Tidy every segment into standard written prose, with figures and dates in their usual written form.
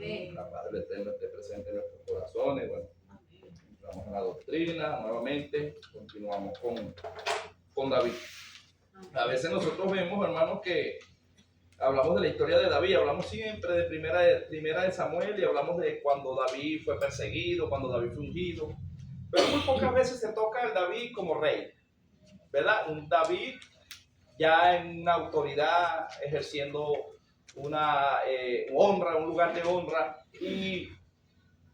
La paz del Eterno esté presente en nuestros corazones. Bueno, entramos en la doctrina nuevamente, continuamos con David. A veces nosotros vemos, hermanos, que hablamos de la historia de David, hablamos siempre de primera de Samuel y hablamos de cuando David fue perseguido, cuando David fue ungido, pero muy pocas veces se toca al David como rey, ¿verdad? Un David ya en una autoridad, ejerciendo una honra, un lugar de honra. Y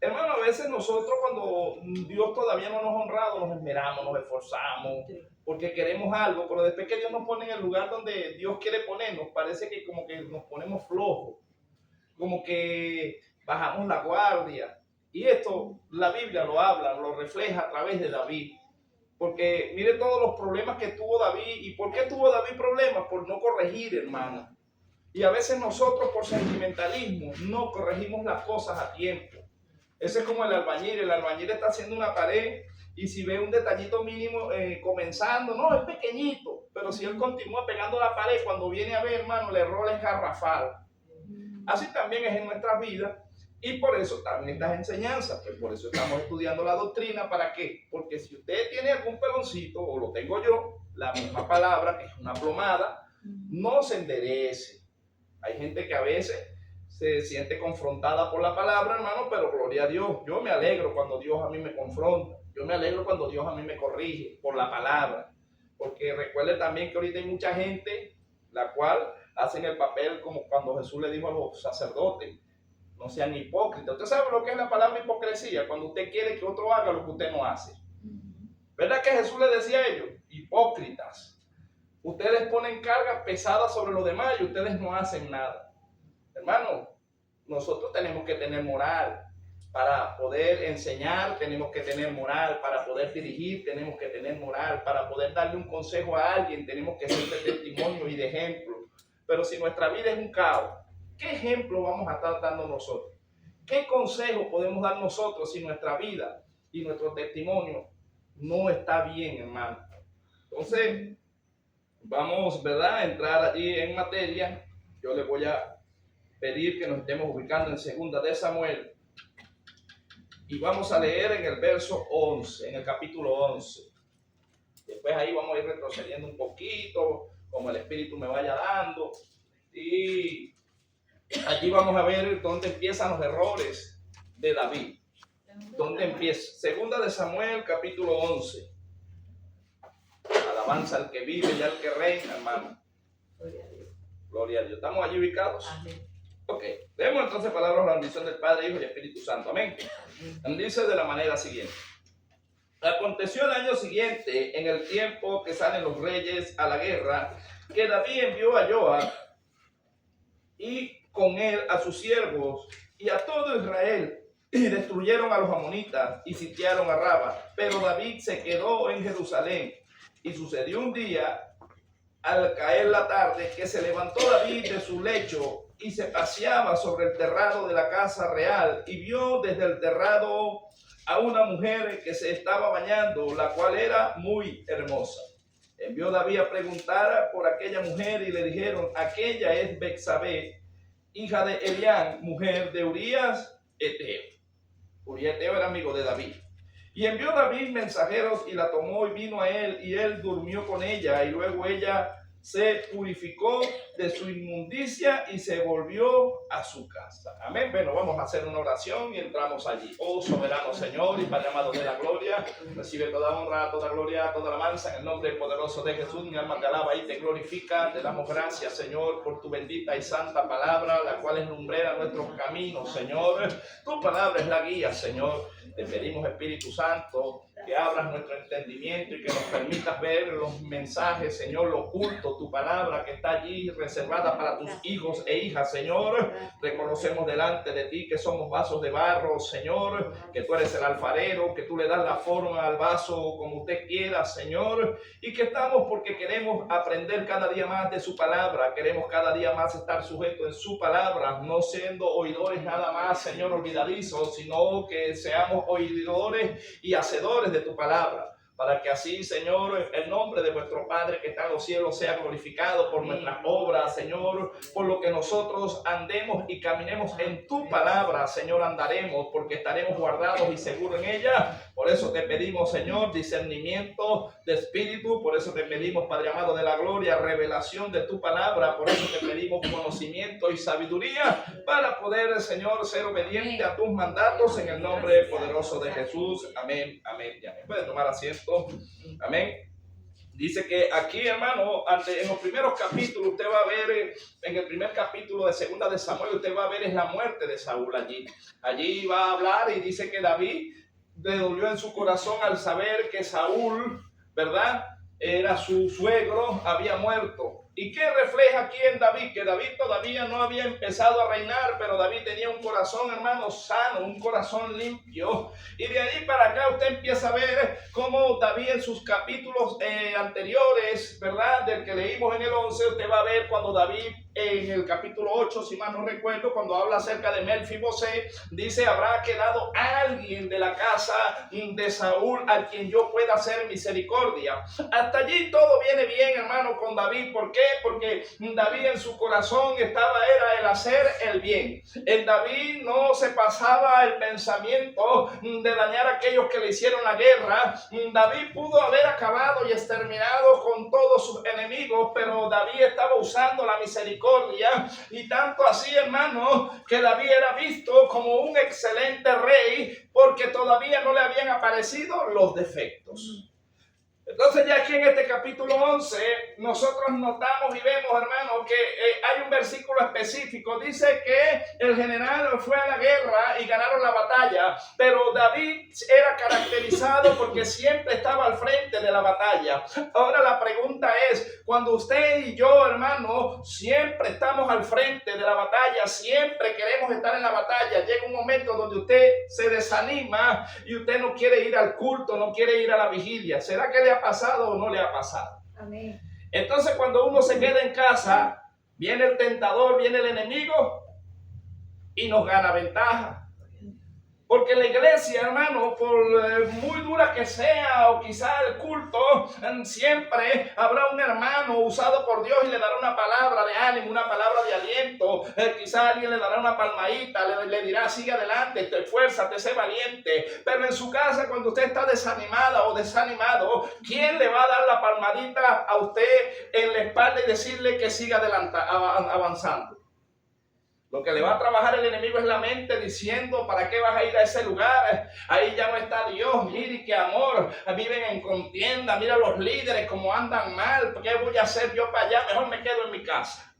hermano, a veces nosotros cuando Dios todavía no nos ha honrado, nos esmeramos, nos esforzamos, porque queremos algo, pero después que Dios nos pone en el lugar donde Dios quiere ponernos, parece que como que nos ponemos flojos, como que bajamos la guardia. Y esto la Biblia lo habla, lo refleja a través de David. Porque mire todos los problemas que tuvo David. ¿Y por qué tuvo David problemas? Por no corregir, hermano. Y a veces nosotros por sentimentalismo no corregimos las cosas a tiempo. Ese es como el albañil está haciendo una pared y si ve un detallito mínimo comenzando, no, es pequeñito, pero si él continúa pegando la pared, cuando viene a ver, hermano, el error es garrafal. Así también es en nuestras vidas y por eso también estas enseñanzas, pues por eso estamos estudiando la doctrina. ¿Para qué? Porque si usted tiene algún peloncito, o lo tengo yo, la misma palabra, que es una plomada, no se enderece. Hay gente que a veces se siente confrontada por la palabra, hermano, pero gloria a Dios. Yo me alegro cuando Dios a mí me confronta. Yo me alegro cuando Dios a mí me corrige por la palabra. Porque recuerde también que ahorita hay mucha gente la cual hacen el papel como cuando Jesús le dijo a los sacerdotes: no sean hipócritas. Usted sabe lo que es la palabra hipocresía, cuando usted quiere que otro haga lo que usted no hace. ¿Verdad que Jesús le decía a ellos? Hipócritas. Ustedes ponen cargas pesadas sobre los demás y ustedes no hacen nada. Hermano, nosotros tenemos que tener moral para poder enseñar, tenemos que tener moral para poder dirigir, tenemos que tener moral para poder darle un consejo a alguien, tenemos que ser de testimonio y de ejemplo. Pero si nuestra vida es un caos, ¿qué ejemplo vamos a estar dando nosotros? ¿Qué consejo podemos dar nosotros si nuestra vida y nuestro testimonio no está bien, hermano? Entonces, vamos, ¿verdad?, a entrar allí en materia. Yo les voy a pedir que nos estemos ubicando en Segunda de Samuel y vamos a leer en el verso 11, en el capítulo 11. Después ahí vamos a ir retrocediendo un poquito, como el Espíritu me vaya dando, y allí vamos a ver dónde empiezan los errores de David. ¿Dónde empieza? Segunda de Samuel, capítulo 11. Alabanza al que vive y al que reina, hermano. Gloria a Dios. Gloria a Dios. ¿Estamos allí ubicados? Amén. Ok, leemos entonces palabras de la bendición del Padre, Hijo y Espíritu Santo. Amén. Dice de la manera siguiente: aconteció el año siguiente, en el tiempo que salen los reyes a la guerra, que David envió a Joab y con él a sus siervos y a todo Israel, y destruyeron a los amonitas y sitiaron a Raba. Pero David se quedó en Jerusalén. Y sucedió un día, al caer la tarde, que se levantó David de su lecho y se paseaba sobre el terrado de la casa real, y vio desde el terrado a una mujer que se estaba bañando, la cual era muy hermosa. Envió David a preguntar por aquella mujer, y le dijeron: aquella es Betsabé, hija de Elián, mujer de Urías Eteo. Urías Eteo era amigo de David. Y envió David mensajeros y la tomó y vino a él, y él durmió con ella, y luego ella se purificó de su inmundicia y se volvió a su casa. Amén. Bueno, vamos a hacer una oración y entramos allí. Oh soberano Señor y Padre amado de la gloria, recibe toda honra, toda gloria, toda alabanza en el nombre poderoso de Jesús. Mi alma te alaba y te glorifica. Te damos gracias, Señor, por tu bendita y santa palabra, la cual es lumbrera nuestros caminos, Señor. Tu palabra es la guía, Señor. Te pedimos, Espíritu Santo, que abras nuestro entendimiento y que nos permitas ver los mensajes, Señor, lo oculto, tu palabra que está allí reservada para tus hijos e hijas, Señor. Reconocemos delante de ti que somos vasos de barro, Señor, que tú eres el alfarero, que tú le das la forma al vaso como usted quiera, Señor, y que estamos porque queremos aprender cada día más de su palabra, queremos cada día más estar sujetos en su palabra, no siendo oidores nada más, Señor, olvidadizos, sino que seamos oidores y hacedores de tu palabra. para que así, Señor, el nombre de vuestro Padre que está en los cielos sea glorificado por nuestras obras, Señor, por lo que nosotros andemos y caminemos en tu palabra, Señor, andaremos, porque estaremos guardados y seguros en ella. Por eso te pedimos, Señor, discernimiento de espíritu, por eso te pedimos, Padre amado de la gloria, revelación de tu palabra, por eso te pedimos conocimiento y sabiduría para poder, Señor, ser obediente a tus mandatos en el nombre poderoso de Jesús. Amén, amén y amén. Puede tomar asiento. Amén. Dice que aquí, hermano, en los primeros capítulos, usted va a ver, en el primer capítulo de Segunda de Samuel, usted va a ver es la muerte de Saúl allí. Allí va a hablar y dice que David le dolió en su corazón al saber que Saúl, ¿verdad?, era su suegro, había muerto. ¿Y qué refleja aquí en David? Que David todavía no había empezado a reinar, pero David tenía un corazón, hermano, sano, un corazón limpio. Y de ahí para acá usted empieza a ver cómo David en sus capítulos anteriores, ¿verdad?, del que leímos en el 11, usted va a ver cuando David en el capítulo 8, si mal no recuerdo, cuando habla acerca de Mefibosé, dice, habrá quedado alguien de la casa de Saúl a quien yo pueda hacer misericordia. Hasta allí todo viene bien, hermano, con David. ¿Por qué? Porque David en su corazón era el hacer el bien. En David no se pasaba el pensamiento de dañar a aquellos que le hicieron la guerra. David pudo haber acabado y exterminado con todos sus enemigos, pero David estaba usando la misericordia. Y tanto así, hermano, que David era visto como un excelente rey porque todavía no le habían aparecido los defectos. Entonces ya aquí en este capítulo 11 nosotros notamos y vemos, hermano, que hay un versículo específico. Dice que el general fue a la guerra y ganaron la batalla, pero David era caracterizado porque siempre estaba al frente de la batalla. Ahora la pregunta es, cuando usted y yo, hermano, siempre estamos al frente de la batalla, siempre queremos estar en la batalla, llega un momento donde usted se desanima y usted no quiere ir al culto, no quiere ir a la vigilia. ¿Será que le ha pasado o no le ha pasado? Amén. Entonces cuando uno se queda en casa, viene el tentador, viene el enemigo y nos gana ventaja. Porque la iglesia, hermano, por muy dura que sea, o quizá el culto, siempre habrá un hermano usado por Dios y le dará una palabra de ánimo, una palabra de aliento. Quizá alguien le dará una palmadita, le dirá, sigue adelante, te esfuérzate, sé valiente. Pero en su casa, cuando usted está desanimada o desanimado, ¿quién le va a dar la palmadita a usted en la espalda y decirle que siga avanzando? Lo que le va a trabajar el enemigo es la mente diciendo, ¿para qué vas a ir a ese lugar? Ahí ya no está Dios, mire qué amor, viven en contienda, mira los líderes cómo andan mal, ¿qué voy a hacer yo para allá? Mejor me quedo en mi casa.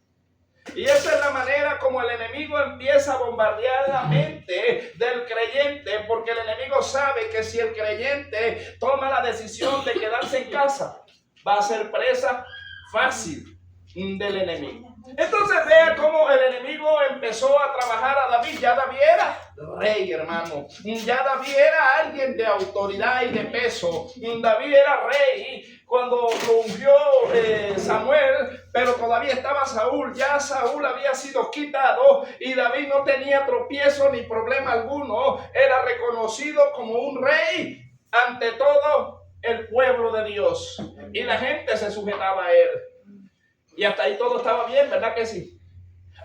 Y esa es la manera como el enemigo empieza a bombardear la mente del creyente, porque el enemigo sabe que si el creyente toma la decisión de quedarse en casa, va a ser presa fácil del enemigo. Entonces vea cómo el enemigo empezó a trabajar a David. Ya David era rey, hermano. Ya David era alguien de autoridad y de peso. David era rey cuando lo ungió Samuel, pero todavía estaba Saúl. Ya Saúl había sido quitado y David no tenía tropiezo ni problema alguno. Era reconocido como un rey ante todo el pueblo de Dios. Y la gente se sujetaba a él. Y hasta ahí todo estaba bien, ¿verdad que sí?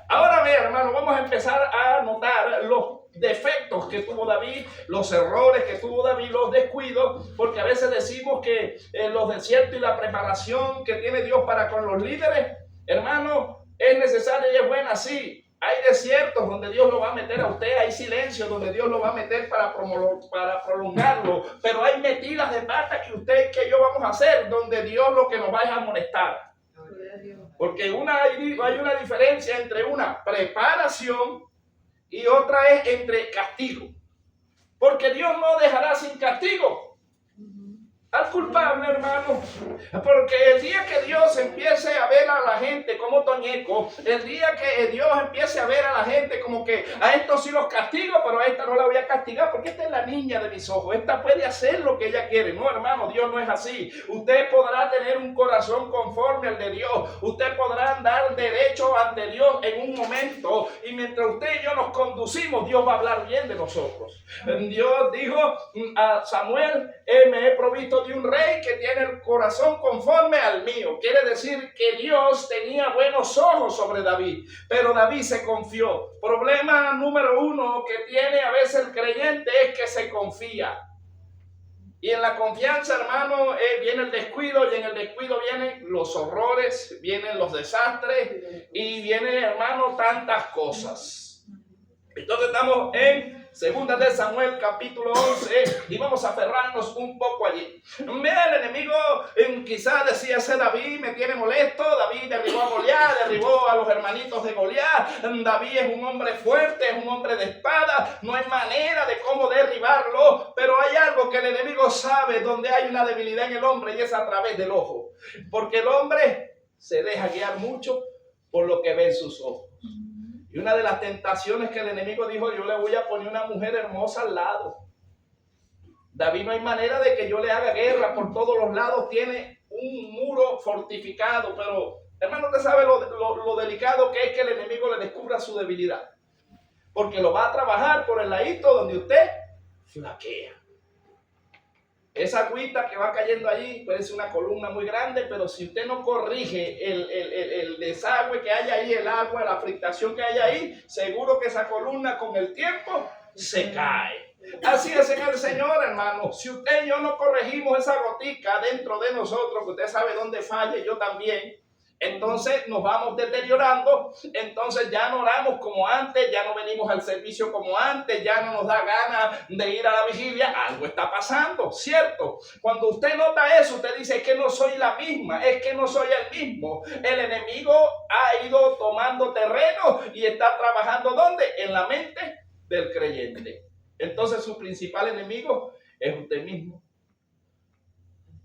Ahora ve, hermano, vamos a empezar a notar los defectos que tuvo David, los errores que tuvo David, los descuidos, porque a veces decimos que los desiertos y la preparación que tiene Dios para con los líderes, hermano, es necesaria y es buena, sí. Hay desiertos donde Dios lo va a meter a usted, hay silencio donde Dios lo va a meter para prolongarlo, pero hay metidas de pata que usted y que yo vamos a hacer, donde Dios lo que nos va a molestar. Porque hay una diferencia entre una preparación y otra es entre castigo. Porque Dios no dejará sin castigo al culpable, hermano. Porque el día que Dios empiece a ver a la gente como Toñeco, el día que Dios empiece a ver a la gente como que a estos sí los castigo, pero a esta no la voy a castigar porque esta es la niña de mis ojos, esta puede hacer lo que ella quiere. No, hermano, Dios no es así. Usted podrá tener un corazón conforme al de Dios, usted podrá andar derecho ante Dios en un momento, y mientras usted y yo nos conducimos, Dios va a hablar bien de nosotros. Dios dijo a Samuel, me he provisto de un rey que tiene el corazón conforme al mío. Quiere decir que Dios tenía buenos ojos sobre David, pero David se confió. Problema número uno que tiene a veces el creyente es que se confía. Y en la confianza, hermano, viene el descuido, y en el descuido vienen los horrores, vienen los desastres y vienen, hermano, tantas cosas. Entonces estamos en 2 de Samuel capítulo 11 y vamos a aferrarnos un poco allí. Vea, el enemigo quizás decía, ese David me tiene molesto. David derribó a Goliat, derribó a los hermanitos de Goliat. David es un hombre fuerte, es un hombre de espada, no hay manera de cómo derribarlo, pero hay algo que el enemigo sabe donde hay una debilidad en el hombre, y es a través del ojo, porque el hombre se deja guiar mucho por lo que ve en sus ojos. Y una de las tentaciones que el enemigo dijo, yo le voy a poner una mujer hermosa al lado. David no hay manera de que yo le haga guerra, por todos los lados tiene un muro fortificado, pero hermano, usted sabe lo delicado que es que el enemigo le descubra su debilidad, porque lo va a trabajar por el ladito donde usted flaquea. Esa agüita que va cayendo allí puede ser una columna muy grande, pero si usted no corrige el desagüe que hay ahí, el agua, la filtración que hay ahí, seguro que esa columna con el tiempo se cae. Así es en el Señor, hermano. Si usted y yo no corregimos esa gotica dentro de nosotros, que usted sabe dónde falla, yo también, entonces nos vamos deteriorando, entonces ya no oramos como antes, ya no venimos al servicio como antes, ya no nos da ganas de ir a la vigilia. Algo está pasando, ¿cierto? Cuando usted nota eso, usted dice, es que no soy la misma, es que no soy el mismo. El enemigo ha ido tomando terreno y está trabajando, ¿dónde? En la mente del creyente. Entonces su principal enemigo es usted mismo.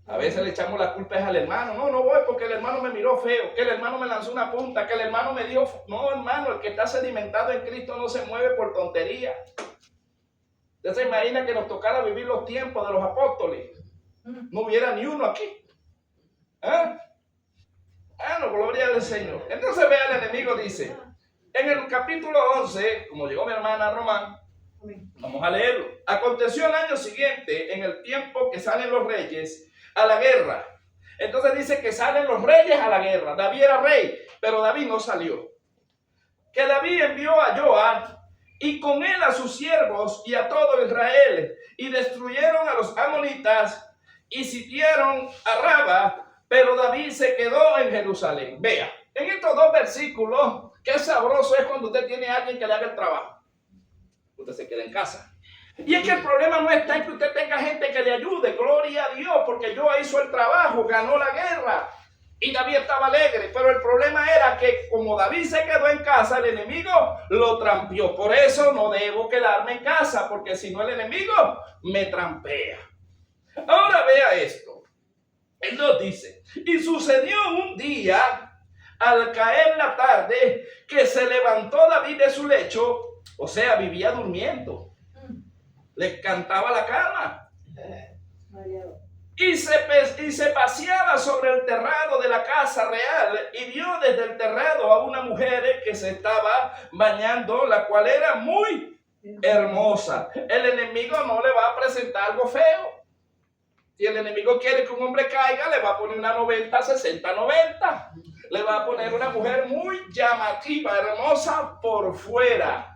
A veces le echamos la culpa al hermano. No voy porque el hermano me miró feo, que el hermano me lanzó una punta, que el hermano me dijo, no, hermano, el que está sedimentado en Cristo no se mueve por tontería. ¿Usted se imagina que nos tocara vivir los tiempos de los apóstoles? No hubiera ni uno aquí. No, gloria al Señor. Entonces vea, el enemigo dice, en el capítulo 11, como llegó mi hermana Román, vamos a leerlo. Aconteció el año siguiente, en el tiempo que salen los reyes a la guerra. Entonces dice que salen los reyes a la guerra. David era rey, pero David no salió. Que David envió a Joab y con él a sus siervos y a todo Israel, y destruyeron a los amonitas y sitiaron a Raba, pero David se quedó en Jerusalén. Vea, en estos dos versículos, qué sabroso es cuando usted tiene a alguien que le haga el trabajo. Usted se queda en casa. Y es que el problema no está en que usted tenga gente que le ayude, gloria a Dios, porque Joab hizo el trabajo, ganó la guerra y David estaba alegre. Pero el problema era que como David se quedó en casa, el enemigo lo trampeó. Por eso no debo quedarme en casa, porque si no el enemigo me trampea. Ahora vea esto. Él nos dice, y sucedió un día, al caer la tarde, que se levantó David de su lecho, o sea, vivía durmiendo. Le cantaba la cama y se paseaba sobre el terrado de la casa real y vio desde el terrado a una mujer que se estaba bañando, la cual era muy hermosa. El enemigo no le va a presentar algo feo. Si el enemigo quiere que un hombre caiga, le va a poner una 90, 60, 90. Le va a poner una mujer muy llamativa, hermosa por fuera.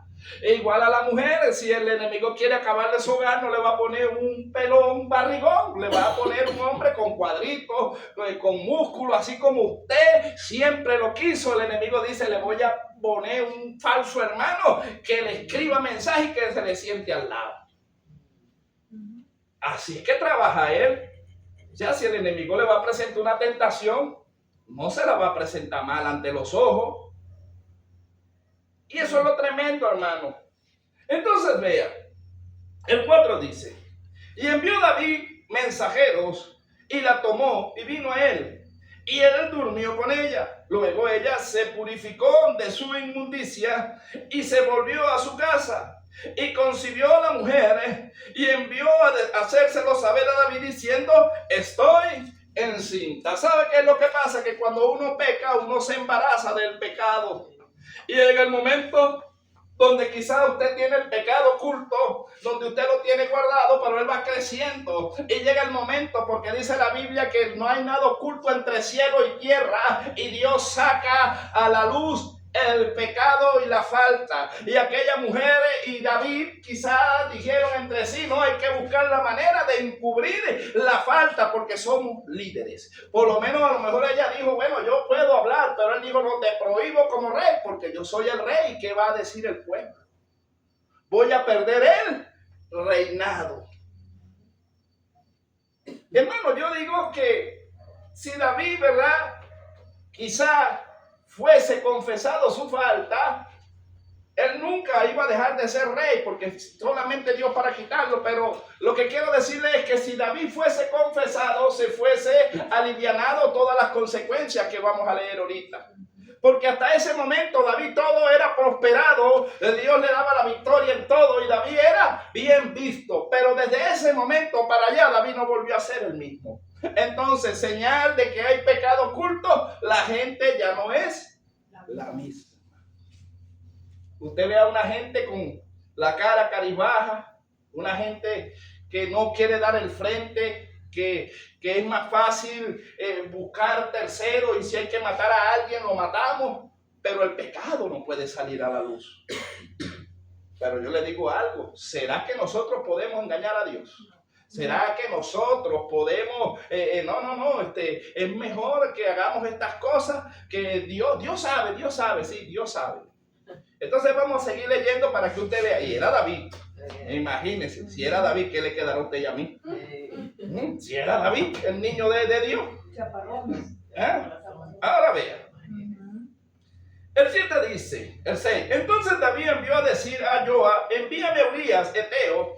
E igual a la mujer, si el enemigo quiere acabarle su hogar, no le va a poner un pelón barrigón, le va a poner un hombre con cuadritos, con músculo, así como usted siempre lo quiso. El enemigo dice, le voy a poner un falso hermano que le escriba mensajes y que se le siente al lado. Así es que trabaja él. Ya si el enemigo le va a presentar una tentación, no se la va a presentar mal ante los ojos. Y eso es lo tremendo, hermano. Entonces vea, el 4 dice, y envió David mensajeros y la tomó y vino a él. Y él durmió con ella. Luego ella se purificó de su inmundicia y se volvió a su casa. Y concibió a la mujer y envió a hacérselo saber a David diciendo, estoy encinta. ¿Sabe qué es lo que pasa? Que cuando uno peca, uno se embaraza del pecado. Y en el momento donde quizás usted tiene el pecado oculto, donde usted lo tiene guardado, pero él va creciendo. Y llega el momento, porque dice la Biblia que no hay nada oculto entre cielo y tierra, y Dios saca a la luz el pecado y la falta. Y aquella mujer y David quizás dijeron entre sí, no, hay que buscar la manera de encubrir la falta porque somos líderes. Por lo menos a lo mejor ella dijo, bueno, yo puedo hablar, pero él dijo, no, te prohíbo como rey porque yo soy el rey. ¿Qué va a decir el pueblo? Voy a perder el reinado. Hermano, yo digo que si David, ¿verdad? Quizá fuese confesado su falta, él nunca iba a dejar de ser rey, porque solamente Dios para quitarlo. Pero lo que quiero decirle es que si David fuese confesado, se fuese alivianado todas las consecuencias que vamos a leer ahorita. Porque hasta ese momento David todo era prosperado, Dios le daba la victoria en todo y David era bien visto. Pero desde ese momento para allá David no volvió a ser el mismo. Entonces, señal de que hay pecado oculto, la gente ya no es la misma. Usted ve a una gente con la cara caribaja, una gente que no quiere dar el frente, que es más fácil buscar tercero y si hay que matar a alguien lo matamos, pero el pecado no puede salir a la luz. Pero yo le digo algo, ¿será que nosotros podemos engañar a Dios? ¿Será que nosotros podemos, es mejor que hagamos estas cosas que Dios sabe, sí, Dios sabe. Entonces vamos a seguir leyendo para que usted vea. Y era David. Imagínense, si era David, ¿qué le quedará a usted y a mí? Si era David, el niño de Dios. Ahora vea. El 7 dice, el 6. Entonces David envió a decir a Joab, envíame a Urías, Eteo.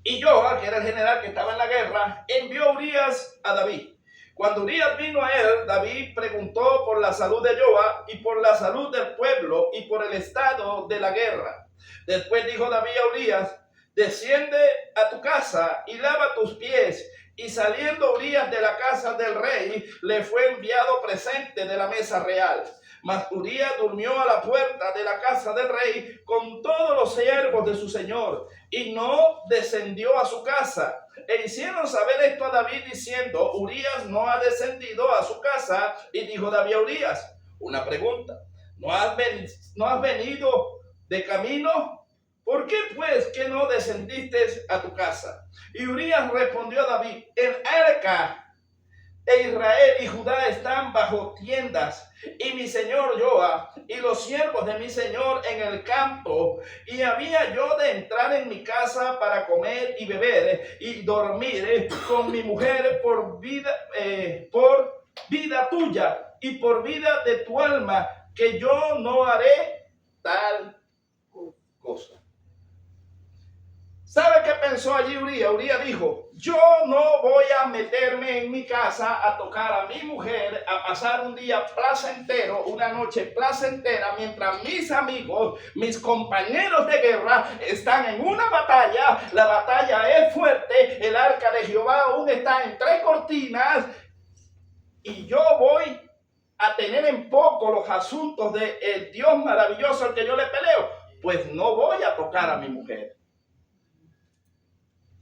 Y Joab, que era el general que estaba en la guerra, envió a Urías a David. Cuando Urías vino a él, David preguntó por la salud de Joab y por la salud del pueblo y por el estado de la guerra. Después dijo David a Urías, desciende a tu casa y lava tus pies. Y saliendo Urías de la casa del rey, le fue enviado presente de la mesa real. Mas Urías durmió a la puerta de la casa del rey con todos los siervos de su señor y no descendió a su casa. E hicieron saber esto a David diciendo, Urías no ha descendido a su casa. Y dijo David a Urías, una pregunta, ¿no has venido de camino? ¿Por qué pues que no descendiste a tu casa? Y Urías respondió a David, el arca e Israel y Judá están bajo tiendas, y mi señor Joab y los siervos de mi señor en el campo, y había yo de entrar en mi casa para comer y beber y dormir con mi mujer por vida tuya y por vida de tu alma, que yo no haré tal cosa. ¿Sabe qué pensó allí Urías? Urías dijo, yo no voy a meterme en mi casa a tocar a mi mujer, a pasar un día placentero, una noche placentera, mientras mis amigos, mis compañeros de guerra están en una batalla. La batalla es fuerte, el arca de Jehová aún está entre cortinas y yo voy a tener en poco los asuntos del Dios maravilloso al que yo le peleo. Pues no voy a tocar a mi mujer.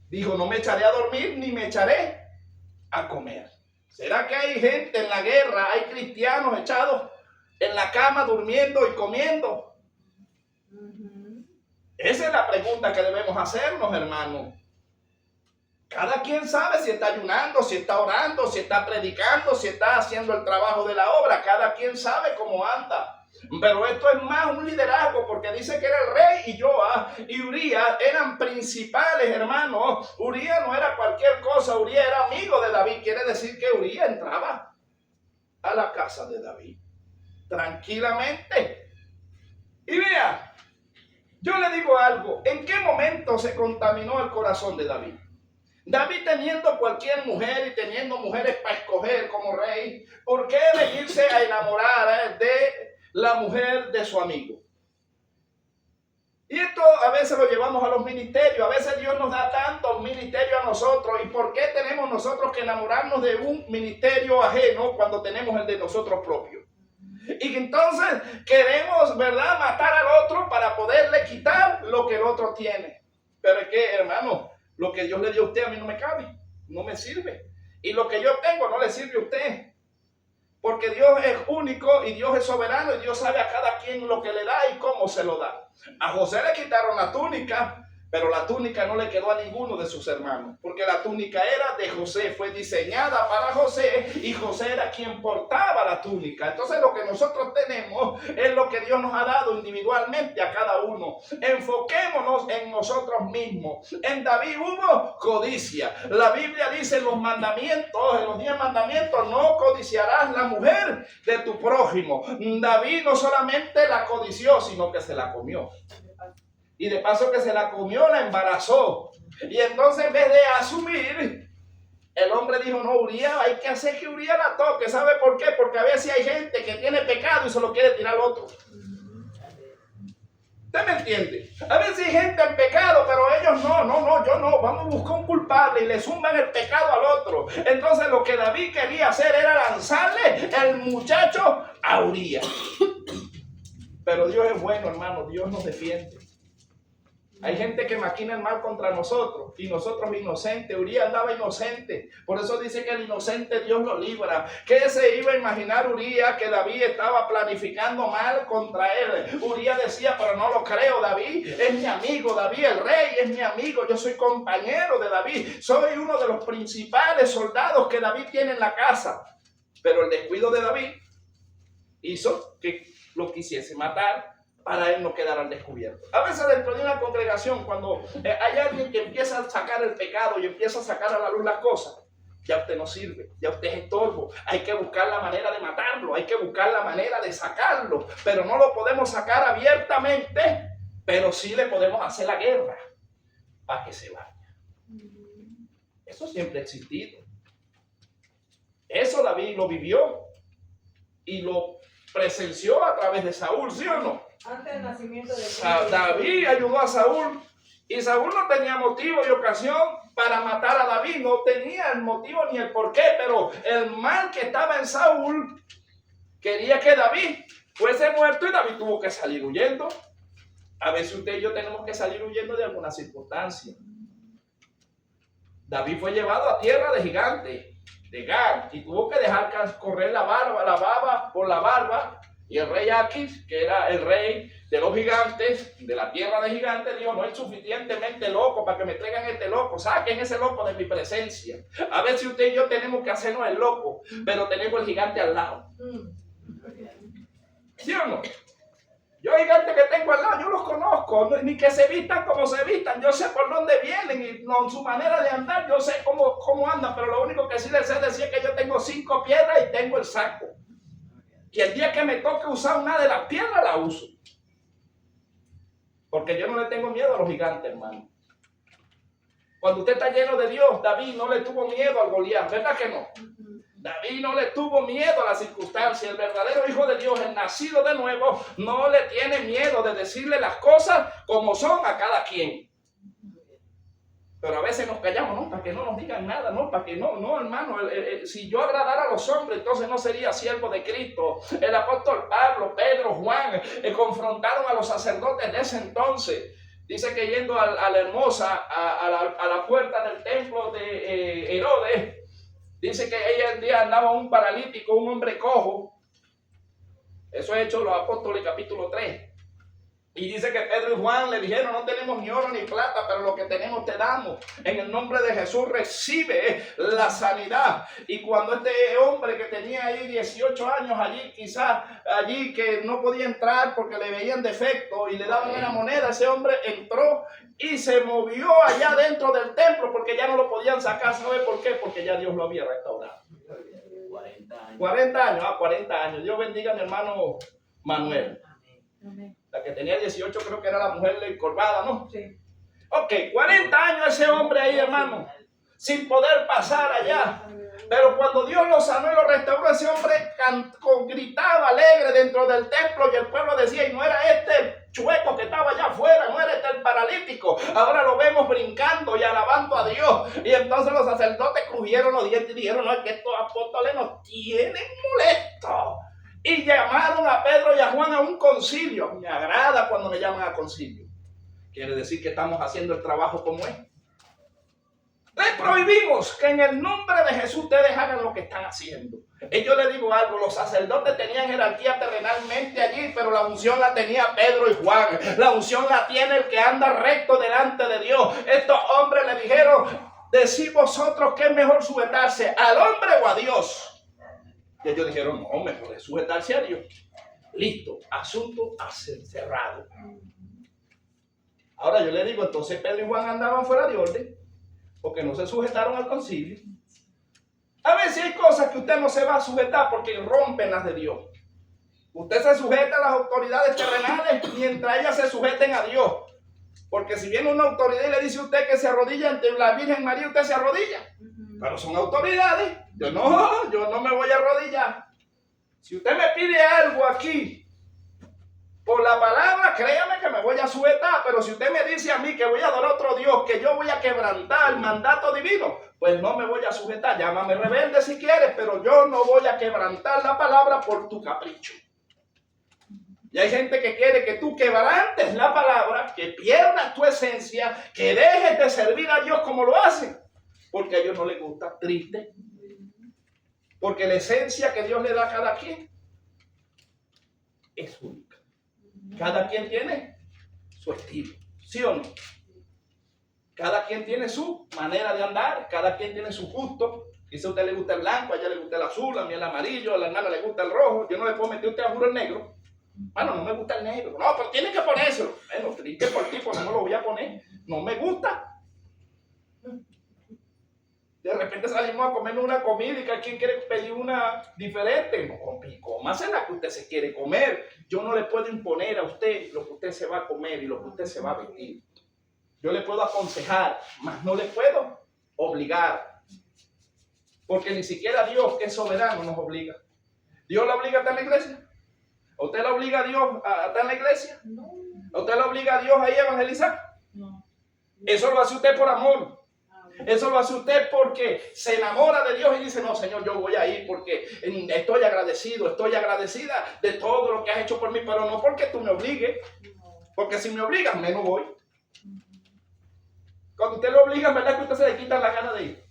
Dijo, no me echaré a dormir ni me echaré a comer. ¿Será que hay gente en la guerra, hay cristianos echados en la cama durmiendo y comiendo? Esa es la pregunta que debemos hacernos, hermano. Cada quien sabe si está ayunando, si está orando, si está predicando, si está haciendo el trabajo de la obra. Cada quien sabe cómo anda. Pero esto es más un liderazgo, porque dice que era el rey y Joab y Urías eran principales, hermanos. Urías no era cualquier cosa, Urías era amigo de David. Quiere decir que Urías entraba a la casa de David tranquilamente. Y vea, yo le digo algo, ¿en qué momento se contaminó el corazón de David? David teniendo cualquier mujer y teniendo mujeres para escoger como rey, ¿por qué elegirse a enamorar de la mujer de su amigo? Y esto a veces lo llevamos a los ministerios. A veces Dios nos da tantos ministerios a nosotros. ¿Y por qué tenemos nosotros que enamorarnos de un ministerio ajeno cuando tenemos el de nosotros propios? Y entonces queremos, ¿verdad?, matar al otro para poderle quitar lo que el otro tiene. Pero es que, hermano, lo que Dios le dio a usted a mí no me cabe, no me sirve. Y lo que yo tengo no le sirve a usted. Porque Dios es único y Dios es soberano y Dios sabe a cada quien lo que le da y cómo se lo da. A José le quitaron la túnica, pero la túnica no le quedó a ninguno de sus hermanos, porque la túnica era de José, fue diseñada para José y José era quien portaba la túnica. Entonces lo que nosotros tenemos es lo que Dios nos ha dado individualmente a cada uno. Enfoquémonos en nosotros mismos. En David hubo codicia. La Biblia dice en los mandamientos, en los 10 mandamientos, no codiciarás la mujer de tu prójimo. David no solamente la codició, sino que se la comió. Y de paso que se la comió, la embarazó. Y entonces en vez de asumir, el hombre dijo, no, Urías, hay que hacer que Urías la toque. ¿Sabe por qué? Porque a veces hay gente que tiene pecado y se lo quiere tirar al otro. ¿Usted me entiende? A veces hay gente en pecado, pero ellos yo no. Vamos a buscar un culpable y le zumban el pecado al otro. Entonces lo que David quería hacer era lanzarle el muchacho a Urías. Pero Dios es bueno, hermano. Dios nos defiende. Hay gente que maquina el mal contra nosotros y nosotros inocentes. Urías andaba inocente. Por eso dice que el inocente Dios lo libra. ¿Qué se iba a imaginar Urías que David estaba planificando mal contra él? Urías decía, pero no lo creo, David es mi amigo, David el rey es mi amigo, yo soy compañero de David, soy uno de los principales soldados que David tiene en la casa. Pero el descuido de David hizo que lo quisiese matar para él no quedar al descubierto. A veces dentro de una congregación, cuando hay alguien que empieza a sacar el pecado y empieza a sacar a la luz las cosas, ya usted no sirve, ya usted es estorbo. Hay que buscar la manera de matarlo, hay que buscar la manera de sacarlo, pero no lo podemos sacar abiertamente, pero sí le podemos hacer la guerra para que se vaya. Eso siempre ha existido. Eso David lo vivió y lo presenció a través de Saúl, ¿sí o no? Antes del nacimiento de David ayudó a Saúl y Saúl no tenía motivo y ocasión para matar a David, no tenía el motivo ni el porqué, pero el mal que estaba en Saúl quería que David fuese muerto y David tuvo que salir huyendo. A veces usted y yo tenemos que salir huyendo de alguna circunstancia. David fue llevado a tierra de gigantes, de Gad, y tuvo que dejar correr la baba por la barba. Y el rey Aquis, que era el rey de los gigantes, de la tierra de gigantes, dijo, no es suficientemente loco para que me traigan este loco, saquen ese loco de mi presencia. A ver si usted y yo tenemos que hacernos el loco, pero tenemos el gigante al lado. ¿Sí o no? Yo gigantes que tengo al lado, yo los conozco, ni que se vistan como se vistan, yo sé por dónde vienen y no, su manera de andar, yo sé cómo andan, pero lo único que sí les sé decir es que yo tengo 5 piedras y tengo el saco. Y el día que me toque usar una de las piedras, la uso. Porque yo no le tengo miedo a los gigantes, hermano. Cuando usted está lleno de Dios, David no le tuvo miedo al Goliat, ¿verdad que no? David no le tuvo miedo a las circunstancias. El verdadero hijo de Dios, el nacido de nuevo, no le tiene miedo de decirle las cosas como son a cada quien. Pero a veces nos callamos, no, para que no nos digan nada, no, para que no, hermano, si yo agradara a los hombres, entonces no sería siervo de Cristo. El apóstol Pablo, Pedro, Juan, confrontaron a los sacerdotes de ese entonces. Dice que yendo a la hermosa, a la puerta del templo de Herodes, dice que ella el día andaba un paralítico, un hombre cojo. Eso es Hechos los Apóstoles, capítulo 3. Y dice que Pedro y Juan le dijeron, no tenemos ni oro ni plata, pero lo que tenemos te damos. En el nombre de Jesús recibe la sanidad. Y cuando este hombre que tenía ahí 18 años allí, quizás allí que no podía entrar porque le veían defecto y le daban una moneda, ese hombre entró y se movió allá dentro del templo porque ya no lo podían sacar. ¿Sabe por qué? Porque ya Dios lo había restaurado. 40 años. 40 años. Dios bendiga a mi hermano Manuel. Amén. La que tenía 18 creo que era la mujer encorvada, ¿no? Sí. Ok, 40 años ese hombre ahí, hermano, sin poder pasar allá. Pero cuando Dios lo sanó y lo restauró, ese hombre gritaba alegre dentro del templo y el pueblo decía, y no era este el chueco que estaba allá afuera, no era este el paralítico. Ahora lo vemos brincando y alabando a Dios. Y entonces los sacerdotes crujieron los dientes y dijeron, no, es que estos apóstoles nos tienen molestos. y llamaron a Pedro y a Juan a un concilio. Me agrada cuando me llaman a concilio. Quiere decir que estamos haciendo el trabajo como es. Les prohibimos que en el nombre de Jesús ustedes hagan lo que están haciendo. Y yo les digo algo, los sacerdotes tenían jerarquía terrenalmente allí, pero la unción la tenía Pedro y Juan. La unción la tiene el que anda recto delante de Dios. Estos hombres le dijeron, decid vosotros que es mejor sujetarse al hombre o a Dios. Y ellos dijeron, no, mejor es sujetarse a Dios. Listo, asunto cerrado. Ahora yo le digo, entonces Pedro y Juan andaban fuera de orden, porque no se sujetaron al concilio. A veces hay cosas que usted no se va a sujetar porque rompen las de Dios. Usted se sujeta a las autoridades terrenales mientras ellas se sujeten a Dios. Porque si viene una autoridad y le dice a usted que se arrodilla ante la Virgen María, usted se arrodilla. Pero son autoridades. Yo no me voy a arrodillar. Si usted me pide algo aquí, por la palabra, créame que me voy a sujetar, pero si usted me dice a mí que voy a adorar a otro Dios, que yo voy a quebrantar el mandato divino, pues no me voy a sujetar. Llámame rebelde si quieres, pero yo no voy a quebrantar la palabra por tu capricho. Y hay gente que quiere que tú quebrantes la palabra, que pierdas tu esencia, que dejes de servir a Dios como lo hacen, porque a ellos no les gusta. Triste. Porque la esencia que Dios le da a cada quien es única. Cada quien tiene su estilo, ¿sí o no? Cada quien tiene su manera de andar, cada quien tiene su gusto. Quizá a usted le gusta el blanco, a ella le gusta el azul, a mí el amarillo, a la hermana le gusta el rojo. Yo no le puedo meter a usted a juro el negro. Bueno, no me gusta el negro. No, pero tiene que ponérselo. Bueno, triste por ti, pues no me lo voy a poner. No me gusta. De repente salimos a comer una comida y que alguien quiere pedir una diferente. No, cómase la que usted se quiere comer. Yo no le puedo imponer a usted lo que usted se va a comer y lo que usted se va a vestir. Yo le puedo aconsejar, mas no le puedo obligar. Porque ni siquiera Dios, que es soberano, nos obliga. ¿Dios la obliga a estar en la iglesia? ¿A usted la obliga a Dios a estar en la iglesia? No. ¿A usted la obliga a Dios a ir a evangelizar? No. Eso lo hace usted por amor. Eso lo hace usted porque se enamora de Dios y dice, no, Señor, yo voy a ir porque estoy agradecido, estoy agradecida de todo lo que has hecho por mí, pero no porque tú me obligues, porque si me obligas, menos voy. Cuando usted lo obliga, ¿verdad que usted se le quita la gana de ir?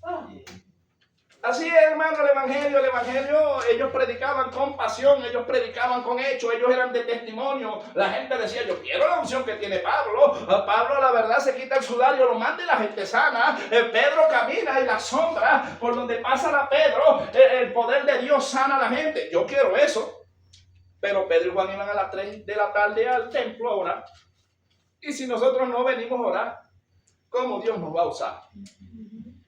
Así es, hermano, el evangelio, ellos predicaban con pasión, ellos predicaban con hechos, ellos eran de testimonio. La gente decía, yo quiero la unción que tiene Pablo. Pablo, la verdad, se quita el sudario, lo manda y la gente sana. Pedro camina y la sombra por donde pasa la Pedro, el poder de Dios sana a la gente. Yo quiero eso. Pero Pedro y Juan iban a las 3 de la tarde al templo a orar. Y si nosotros no venimos a orar, ¿cómo Dios nos va a usar?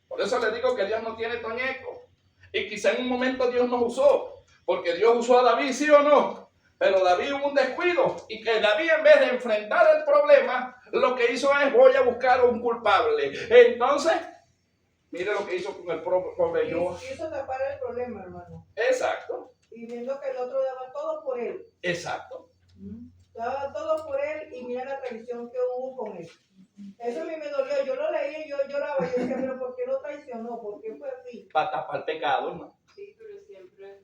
Por eso les digo que Dios no tiene toñeco. Y quizá en un momento Dios nos usó. Porque Dios usó a David, ¿sí o no? Pero David hubo un descuido. Y que David, en vez de enfrentar el problema, lo que hizo es, voy a buscar a un culpable. Entonces, mire lo que hizo con el pobre Joab. Quiso tapar el problema, hermano. Exacto. Y viendo que el otro daba todo por él. Exacto. Daba todo por él y mira la traición que hubo con él. Eso a mí me dolió. Yo lo leí y yo lloraba. Yo decía, pero ¿por qué lo traicionó? ¿Por qué fue así? Para tapar pecado, hermano. Sí, pero siempre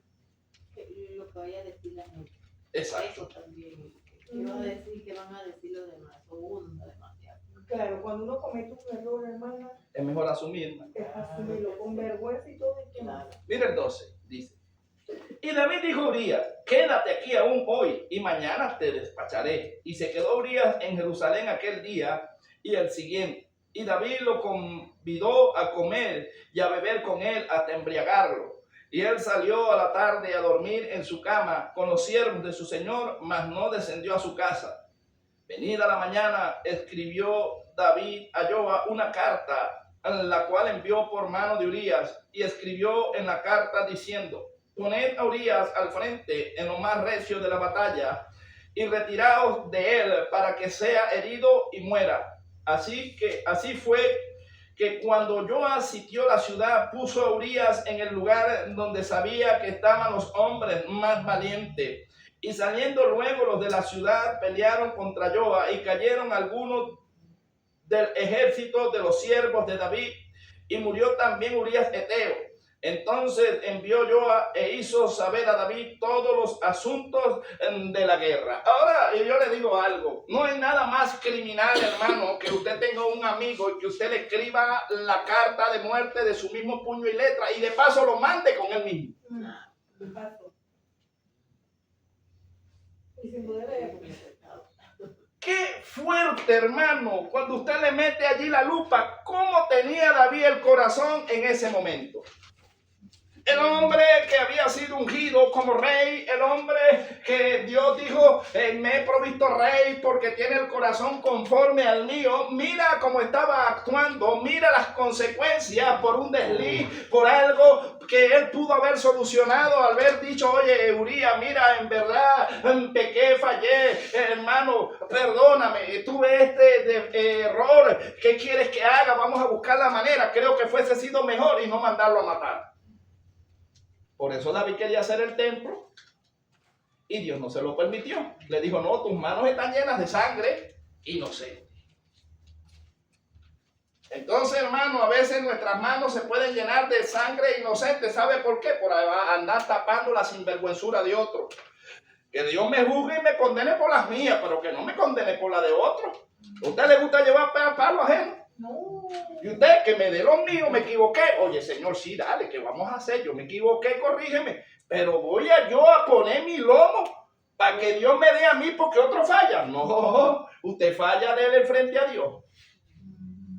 lo que vaya a decir la gente. Exacto. Eso también. ¿Qué van a decir? ¿Qué van a decir los demás? Eso hunda demasiado. Claro, cuando uno comete un error, hermana, Es mejor asumir, hermano. es asumirlo con vergüenza y todo. Y Claro. Mira el 12, dice. Y David dijo a Urías, quédate aquí aún hoy y mañana te despacharé. Y se quedó Urías en Jerusalén aquel día y el siguiente. Y David lo convidó a comer y a beber con él hasta embriagarlo. Y él salió a la tarde a dormir en su cama con los siervos de su señor, mas no descendió a su casa. Venida la mañana, escribió David a Joab una carta, en la cual envió por mano de Urías, y escribió en la carta diciendo, poned a Urías al frente en lo más recio de la batalla, y retiraos de él para que sea herido y muera. Así fue que cuando Joab sitió la ciudad, puso a Urías en el lugar donde sabía que estaban los hombres más valientes. Y saliendo luego los de la ciudad, pelearon contra Joab y cayeron algunos del ejército de los siervos de David. Y murió también Urías Eteo, Entonces envió Joab e hizo saber a David todos los asuntos de la guerra. Ahora yo le digo algo, no hay nada más criminal, hermano, que usted tenga un amigo y que usted le escriba la carta de muerte de su mismo puño y letra y de paso lo mande con él mismo. Y sin poder leer. Qué fuerte, hermano, cuando usted le mete allí la lupa, cómo tenía David el corazón en ese momento. El hombre que había sido ungido como rey, el hombre que Dios dijo, me he provisto rey porque tiene el corazón conforme al mío. Mira cómo estaba actuando, mira las consecuencias por un desliz, por algo que él pudo haber solucionado al haber dicho, oye, Urías, mira, en verdad pequé, fallé, hermano, perdóname, tuve este error, ¿qué quieres que haga? Vamos a buscar la manera, creo que fuese sido mejor y no mandarlo a matar. Por eso David quería hacer el templo y Dios no se lo permitió. Le dijo, no, tus manos están llenas de sangre inocente. Entonces, hermano, a veces nuestras manos se pueden llenar de sangre inocente. ¿Sabe por qué? Por andar tapando la sinvergüenzura de otro. Que Dios me juzgue y me condene por las mías, pero que no me condene por la de otro. ¿A usted le gusta llevar palo ajeno? No. Y usted, que me dé lo mío, me equivoqué. Oye, Señor, sí, dale, ¿qué vamos a hacer? Yo me equivoqué, corrígeme. Pero voy yo a poner mi lomo para que Dios me dé a mí porque otro falla. No, usted falla, déle frente a Dios.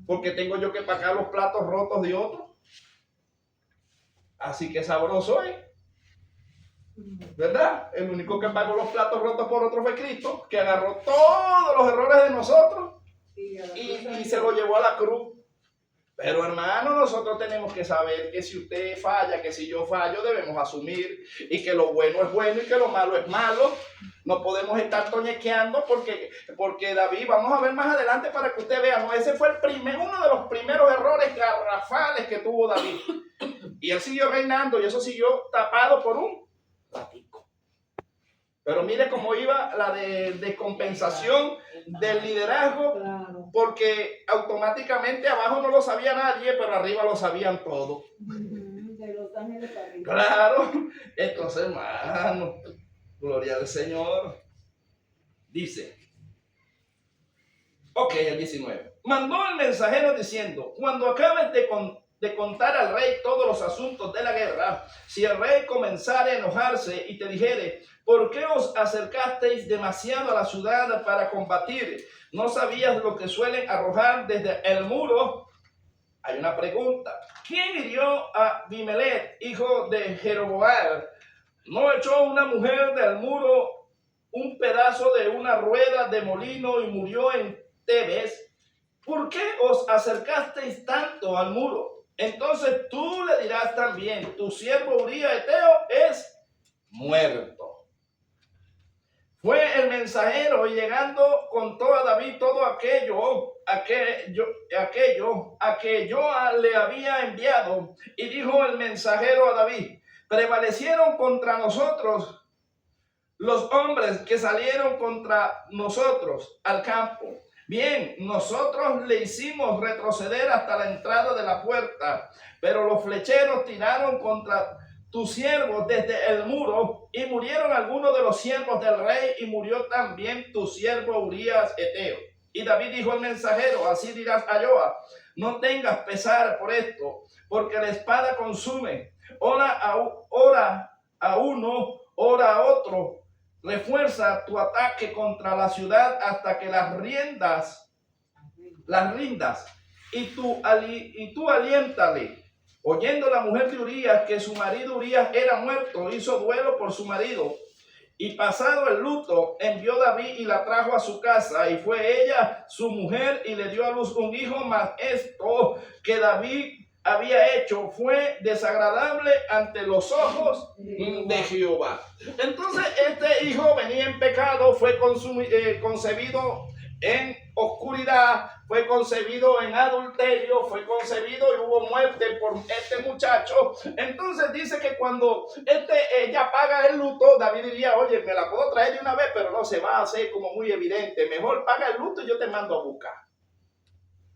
Porque tengo yo que pagar los platos rotos de otro. Así que sabroso es. ¿Verdad? El único que pagó los platos rotos por otro fue Cristo, que agarró todos los errores de nosotros y se lo llevó a la cruz. Pero hermano, nosotros tenemos que saber que si usted falla, que si yo fallo, debemos asumir y que lo bueno es bueno y que lo malo es malo. No podemos estar toñequeando porque David, vamos a ver más adelante para que usted vea, no, ese fue uno de los primeros errores garrafales que tuvo David. Y él siguió reinando y eso siguió tapado por un ratico. Pero mire cómo iba la de compensación del liderazgo, Claro. porque automáticamente abajo no lo sabía nadie, pero arriba lo sabían todos. De Los Ángeles para arriba. Claro, entonces hermano, gloria al Señor. Dice, ok, el 19. Mandó el mensajero diciendo, cuando acabes de contar al rey todos los asuntos de la guerra, si el rey comenzare a enojarse y te dijere, ¿por qué os acercasteis demasiado a la ciudad para combatir? ¿No sabías lo que suelen arrojar desde el muro? Hay una pregunta. ¿Quién hirió a Abimelech, hijo de Jeroboam? ¿No echó una mujer del muro un pedazo de una rueda de molino y murió en Tebes? ¿Por qué os acercasteis tanto al muro? Entonces tú le dirás también, tu siervo Urías Eteo es muerto. Fue el mensajero y llegando contó a David todo aquello a que yo le había enviado. Y dijo el mensajero a David, prevalecieron contra nosotros los hombres que salieron contra nosotros al campo. Bien, nosotros le hicimos retroceder hasta la entrada de la puerta, pero los flecheros tiraron contra tus siervos desde el muro y murieron algunos de los siervos del rey y murió también tu siervo Urías Eteo. Y David dijo al mensajero, así dirás a Joab, no tengas pesar por esto, porque la espada consume, ora a uno, ora a otro. Refuerza tu ataque contra la ciudad hasta que las rindas, y tú aliéntale. Oyendo la mujer de Urías que su marido Urías era muerto, hizo duelo por su marido. Y pasado el luto, envió David y la trajo a su casa. Y fue ella su mujer y le dio a luz un hijo. Mas esto que David había hecho fue desagradable ante los ojos de Jehová. Entonces este hijo venía en pecado, fue concebido en oscuridad, fue concebido en adulterio, fue concebido y hubo muerte por este muchacho. Entonces dice que cuando ella paga el luto, David diría, oye, me la puedo traer de una vez, pero no se va a hacer como muy evidente. Mejor paga el luto y yo te mando a buscar.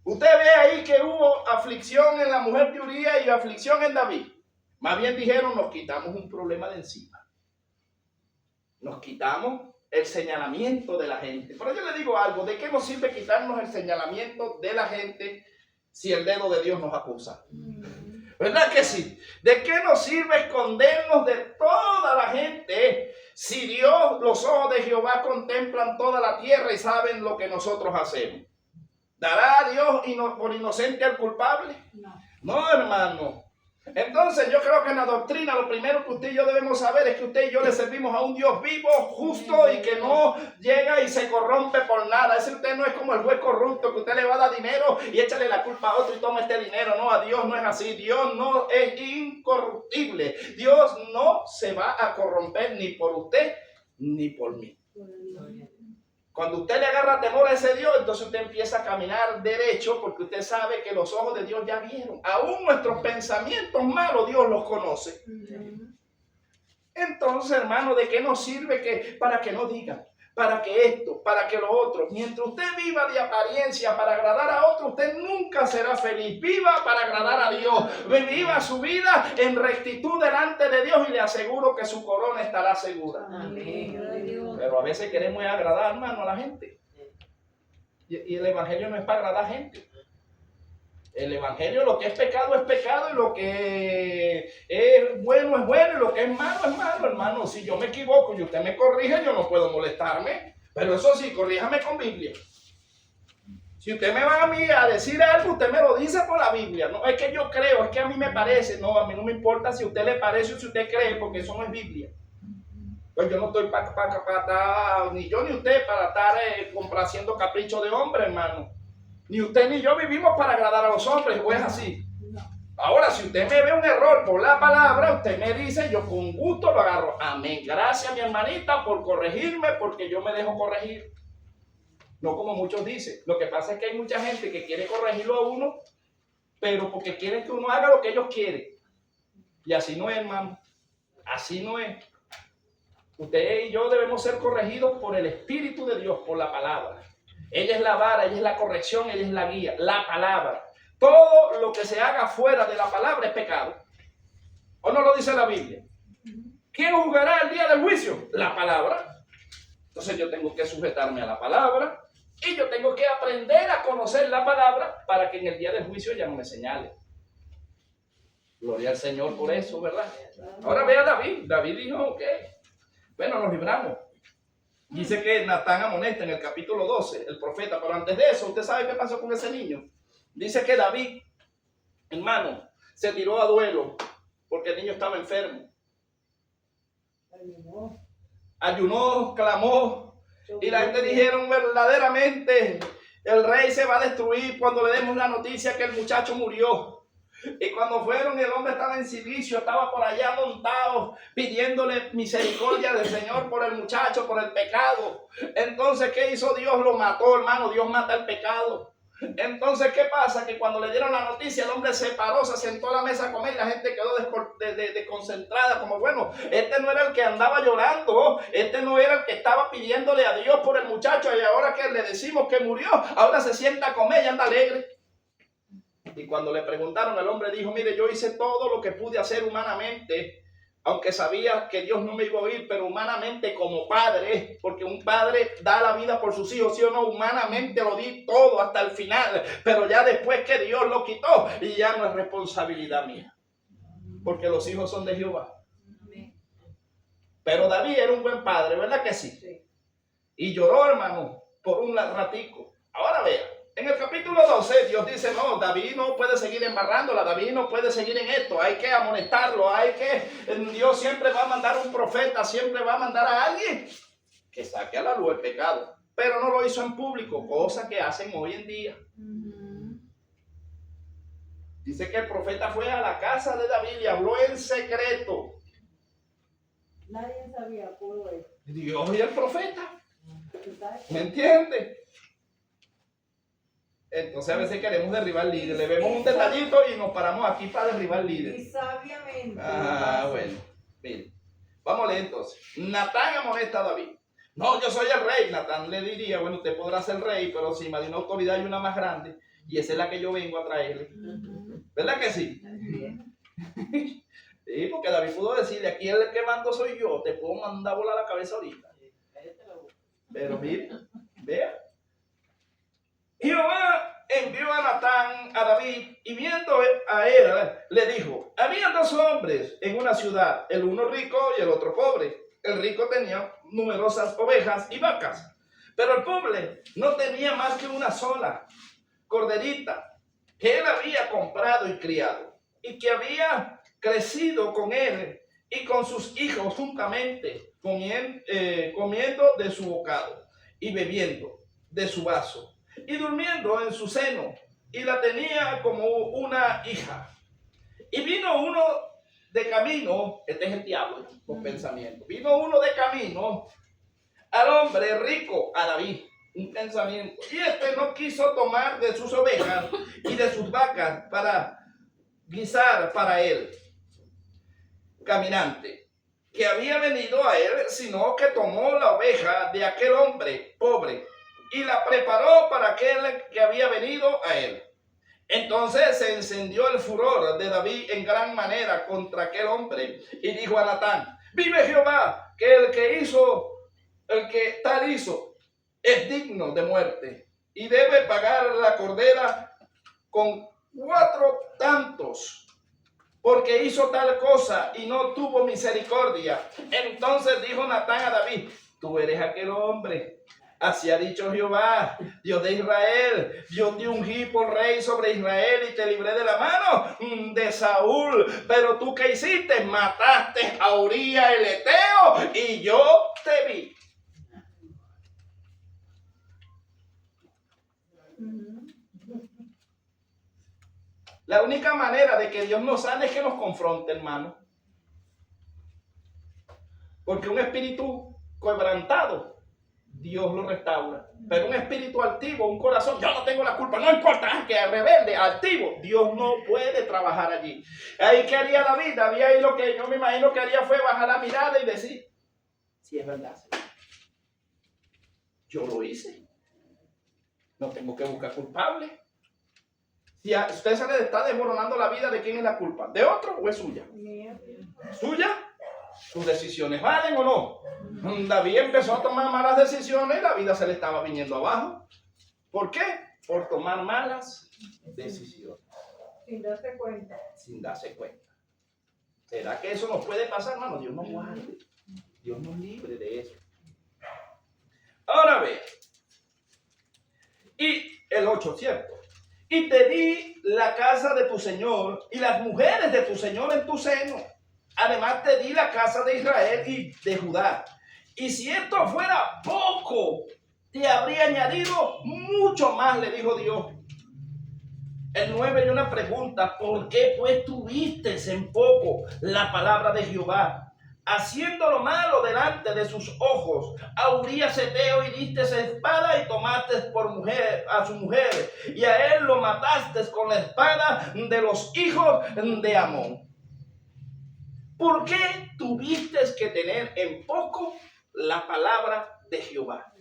Usted ve ahí que hubo aflicción en la mujer de Urías y aflicción en David. Más bien dijeron, nos quitamos un problema de encima. Nos quitamos el señalamiento de la gente. Pero yo le digo algo, ¿de qué nos sirve quitarnos el señalamiento de la gente si el dedo de Dios nos acusa? ¿Verdad que sí? ¿De qué nos sirve escondernos de toda la gente si Dios, los ojos de Jehová contemplan toda la tierra y saben lo que nosotros hacemos? ¿Dará a Dios por inocente al culpable? No, hermano. Entonces yo creo que en la doctrina lo primero que usted y yo debemos saber es que usted y yo le servimos a un Dios vivo, justo y que no llega y se corrompe por nada. Ese usted no es como el juez corrupto que usted le va a dar dinero y échale la culpa a otro y toma este dinero. No, a Dios no es así. Dios no es incorruptible. Dios no se va a corromper ni por usted ni por mí. Cuando usted le agarra temor a ese Dios, entonces usted empieza a caminar derecho porque usted sabe que los ojos de Dios ya vieron. Aún nuestros pensamientos malos Dios los conoce. Entonces, hermano, ¿de qué nos sirve que para que no digan? Para que esto, para que lo otro. Mientras usted viva de apariencia para agradar a otro, usted nunca será feliz. Viva para agradar a Dios. Viva su vida en rectitud delante de Dios y le aseguro que su corona estará segura. Amén. Pero a veces queremos agradar, hermano, a la gente. Y el evangelio no es para agradar a gente. El evangelio, lo que es pecado, y lo que es bueno, y lo que es malo, hermano. Si yo me equivoco y usted me corrige, yo no puedo molestarme. Pero eso sí, corríjame con Biblia. Si usted me va a mí a decir algo, usted me lo dice por la Biblia. No es que yo creo, es que a mí me parece. No, a mí no me importa si a usted le parece o si usted cree, porque eso no es Biblia. Pues yo no estoy para estar, ni yo ni usted, para estar complaciendo caprichos de hombre, hermano. Ni usted ni yo vivimos para agradar a los hombres, o es así. Ahora, si usted me ve un error por la palabra, usted me dice, yo con gusto lo agarro. Amén. Gracias, mi hermanita, por corregirme, porque yo me dejo corregir. No como muchos dicen. Lo que pasa es que hay mucha gente que quiere corregirlo a uno, pero porque quieren que uno haga lo que ellos quieren. Y así no es, hermano. Así no es. Usted y yo debemos ser corregidos por el Espíritu de Dios, por la palabra. Ella es la vara, ella es la corrección, ella es la guía, la palabra. Todo lo que se haga fuera de la palabra es pecado. ¿O no lo dice la Biblia? ¿Quién juzgará el día del juicio? La palabra. Entonces yo tengo que sujetarme a la palabra y yo tengo que aprender a conocer la palabra para que en el día del juicio ella no me señale. Gloria al Señor por eso, ¿verdad? Ahora ve a David. David dijo, ok, bueno, nos libramos. Dice que Natán amonesta en el capítulo 12, el profeta, pero antes de eso, ¿usted sabe qué pasó con ese niño? Dice que David, hermano, se tiró a duelo porque el niño estaba enfermo. Ayunó, clamó, y la gente dijeron verdaderamente, el rey se va a destruir cuando le demos la noticia que el muchacho murió. Y cuando fueron, el hombre estaba en silicio, estaba por allá montado, pidiéndole misericordia del Señor por el muchacho, por el pecado. Entonces, ¿qué hizo Dios? Lo mató, hermano. Dios mata el pecado. Entonces, ¿qué pasa? Que cuando le dieron la noticia, el hombre se paró, se sentó a la mesa a comer y la gente quedó desconcentrada, como bueno, este no era el que andaba llorando, este no era el que estaba pidiéndole a Dios por el muchacho y ahora que le decimos que murió, ahora se sienta a comer y anda alegre. Y cuando le preguntaron, el hombre dijo, mire, yo hice todo lo que pude hacer humanamente, aunque sabía que Dios no me iba a oír, pero humanamente como padre, porque un padre da la vida por sus hijos, sí o no, humanamente lo di todo hasta el final, pero ya después que Dios lo quitó, y ya no es responsabilidad mía, porque los hijos son de Jehová. Pero David era un buen padre, ¿verdad que sí? Y lloró, hermano, por un ratico. Ahora vea. En el capítulo 12, Dios dice, no, David no puede seguir embarrándola, David no puede seguir en esto, hay que amonestarlo, Dios siempre va a mandar un profeta, siempre va a mandar a alguien que saque a la luz el pecado. Pero no lo hizo en público, cosa que hacen hoy en día. Dice que el profeta fue a la casa de David y habló en secreto. Nadie sabía, puro él. Dios y el profeta. ¿Me entiende? Entonces a veces queremos derribar líderes, le vemos un detallito y nos paramos aquí para derribar líderes. Y sabiamente. Bueno, mire, vamos a leer entonces. Natán amonesta a David. No, yo soy el rey. Natán le diría, bueno, usted podrá ser rey, pero encima de una autoridad hay una más grande y esa es la que yo vengo a traerle. ¿Verdad que sí? Sí, porque David pudo decirle, aquí el que mando soy yo, te puedo mandar a volar la cabeza ahorita. Cállate la boca. Pero mire, vea. Jehová envió a Natán a David y viendo a él, le dijo, había dos hombres en una ciudad, el uno rico y el otro pobre. El rico tenía numerosas ovejas y vacas, pero el pobre no tenía más que una sola corderita que él había comprado y criado, y que había crecido con él y con sus hijos juntamente, comiendo de su bocado y bebiendo de su vaso y durmiendo en su seno, y la tenía como una hija. Y vino uno de camino, este es el diablo con pensamiento, vino uno de camino al hombre rico, a David, un pensamiento, y este no quiso tomar de sus ovejas y de sus vacas para guisar para él, caminante, que había venido a él, sino que tomó la oveja de aquel hombre pobre y la preparó para aquel que había venido a él. Entonces se encendió el furor de David en gran manera contra aquel hombre y dijo a Natán, vive Jehová, que el que tal hizo es digno de muerte y debe pagar la cordera con 4 tantos, porque hizo tal cosa y no tuvo misericordia. Entonces dijo Natán a David, tú eres aquel hombre. Así ha dicho Jehová, Dios de Israel, yo te ungí por rey sobre Israel y te libré de la mano de Saúl. Pero tú, ¿qué hiciste? Mataste a Uría el Eteo y yo te vi. La única manera de que Dios nos sane es que nos confronte, hermano. Porque un espíritu quebrantado, Dios lo restaura. Pero un espíritu altivo, un corazón, yo no tengo la culpa, no importa, que rebelde, altivo, Dios no puede trabajar allí. Ahí que haría David, David ahí lo que yo me imagino que haría fue bajar la mirada y decir, si es verdad, yo lo hice. No tengo que buscar culpable. Si a usted se le está desmoronando la vida, ¿de quién es la culpa? ¿De otro o es suya? ¿Suya? ¿Sus decisiones valen o no? David empezó a tomar malas decisiones y la vida se le estaba viniendo abajo. ¿Por qué? Por tomar malas decisiones. Sin darse cuenta. Sin darse cuenta. ¿Será que eso nos puede pasar, hermano? Dios nos guarde. Dios nos libre de eso. Ahora ve. Y el 8, ¿cierto? Y te di la casa de tu Señor y las mujeres de tu Señor en tu seno. Además te di la casa de Israel y de Judá. Y si esto fuera poco, te habría añadido mucho más, le dijo Dios. El 9 hay una pregunta. ¿Por qué pues tuviste en poco la palabra de Jehová, haciendo lo malo delante de sus ojos? A Urías Eteo y diste espada y tomaste por mujer a su mujer, y a él lo mataste con la espada de los hijos de Amón. ¿Por qué tuviste que tener en poco la palabra de Jehová?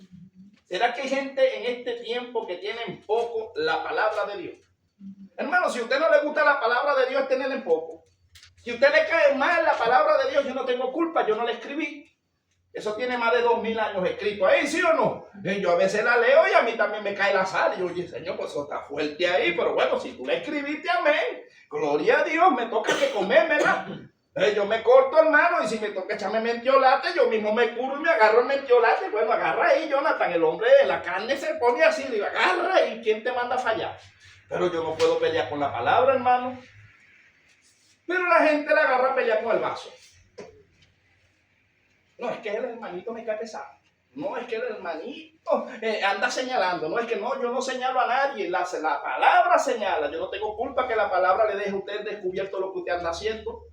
¿Será que hay gente en este tiempo que tiene en poco la palabra de Dios? Hermano, si a usted no le gusta la palabra de Dios, tenerla en poco. Si a usted le cae mal la palabra de Dios, yo no tengo culpa, yo no la escribí. Eso tiene más de 2000 años escrito ahí, ¿sí o no? Yo a veces la leo y a mí también me cae la sal. Y yo, oye, Señor, pues eso está fuerte ahí, pero bueno, si tú la escribiste, amén. Gloria a Dios, me toca que comérmela. Yo me corto, hermano, y si me toca echarme mentiolate, yo mismo me curo y me agarro el mentiolate. Bueno, agarra ahí, Jonathan, el hombre de la carne se pone así, le digo, agarra ahí, ¿quién te manda a fallar? Pero yo no puedo pelear con la palabra, hermano. Pero la gente la agarra a pelear con el vaso. No, es que el hermanito me cae pesado. No, es que el hermanito anda señalando. No, es que no, yo no señalo a nadie. La palabra señala. Yo no tengo culpa que la palabra le deje a usted descubierto lo que usted anda haciendo.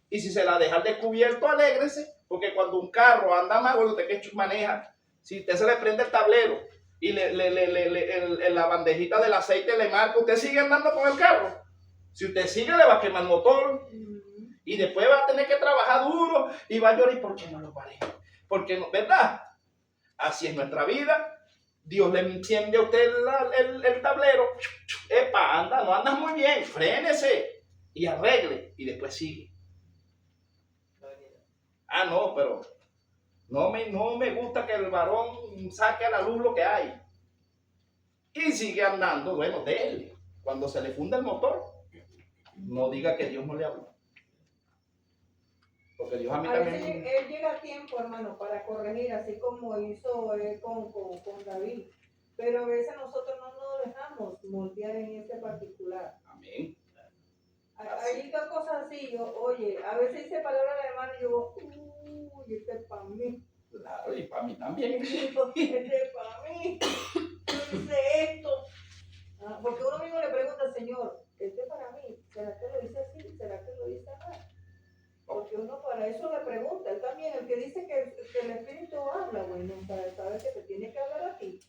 Y si se la deja al descubierto, alégrese. Porque cuando un carro anda mal, bueno, usted que maneja, si usted se le prende el tablero y la bandejita del aceite le marca, usted sigue andando con el carro. Si usted sigue, le va a quemar el motor. Y después va a tener que trabajar duro y va a llorar. ¿Y por qué no lo paré? Porque no, ¿verdad? Así es nuestra vida. Dios le enciende a usted el tablero. Epa, anda, no andas muy bien. Frénese y arregle. Y después sigue. Ah, no, pero no me gusta que el varón saque a la luz lo que hay. Y sigue andando, bueno, de él. Cuando se le funda el motor, no diga que Dios no le habló. Porque Dios a mí A veces también... él llega a tiempo, hermano, para corregir, así como hizo él con David. Pero a veces nosotros no nos dejamos moldear en ese particular. Amén. Hay cosas así, oye, a veces dice palabras de hermano y yo, uy, este es para mí. Claro, y para mí también. Este es para mí. Yo hice esto. Porque uno mismo le pregunta al Señor, este es para mí. ¿Será que lo hice así? ¿Será que lo hice mal? Porque uno para eso le pregunta. Él también, el que dice que el Espíritu habla, bueno, para saber que te tiene que hablar a ti.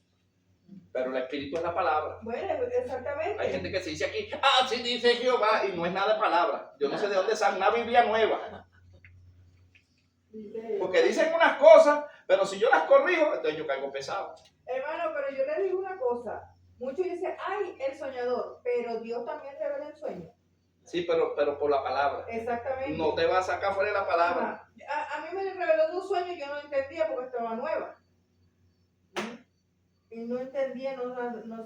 Pero el Espíritu es la palabra. Bueno, exactamente. Hay gente que se dice aquí, sí dice Jehová, y no es nada de palabra. Yo no sé de dónde sale una Biblia nueva. Porque dicen unas cosas, pero si yo las corrijo, entonces yo caigo pesado. Hermano, pero yo le digo una cosa. Muchos dicen, ay, el soñador, pero Dios también revela el sueño. Sí, pero por la palabra. Exactamente. No te vas a sacar fuera de la palabra. A mí me reveló un sueño y yo no entendía porque estaba nueva. Y no entendía, no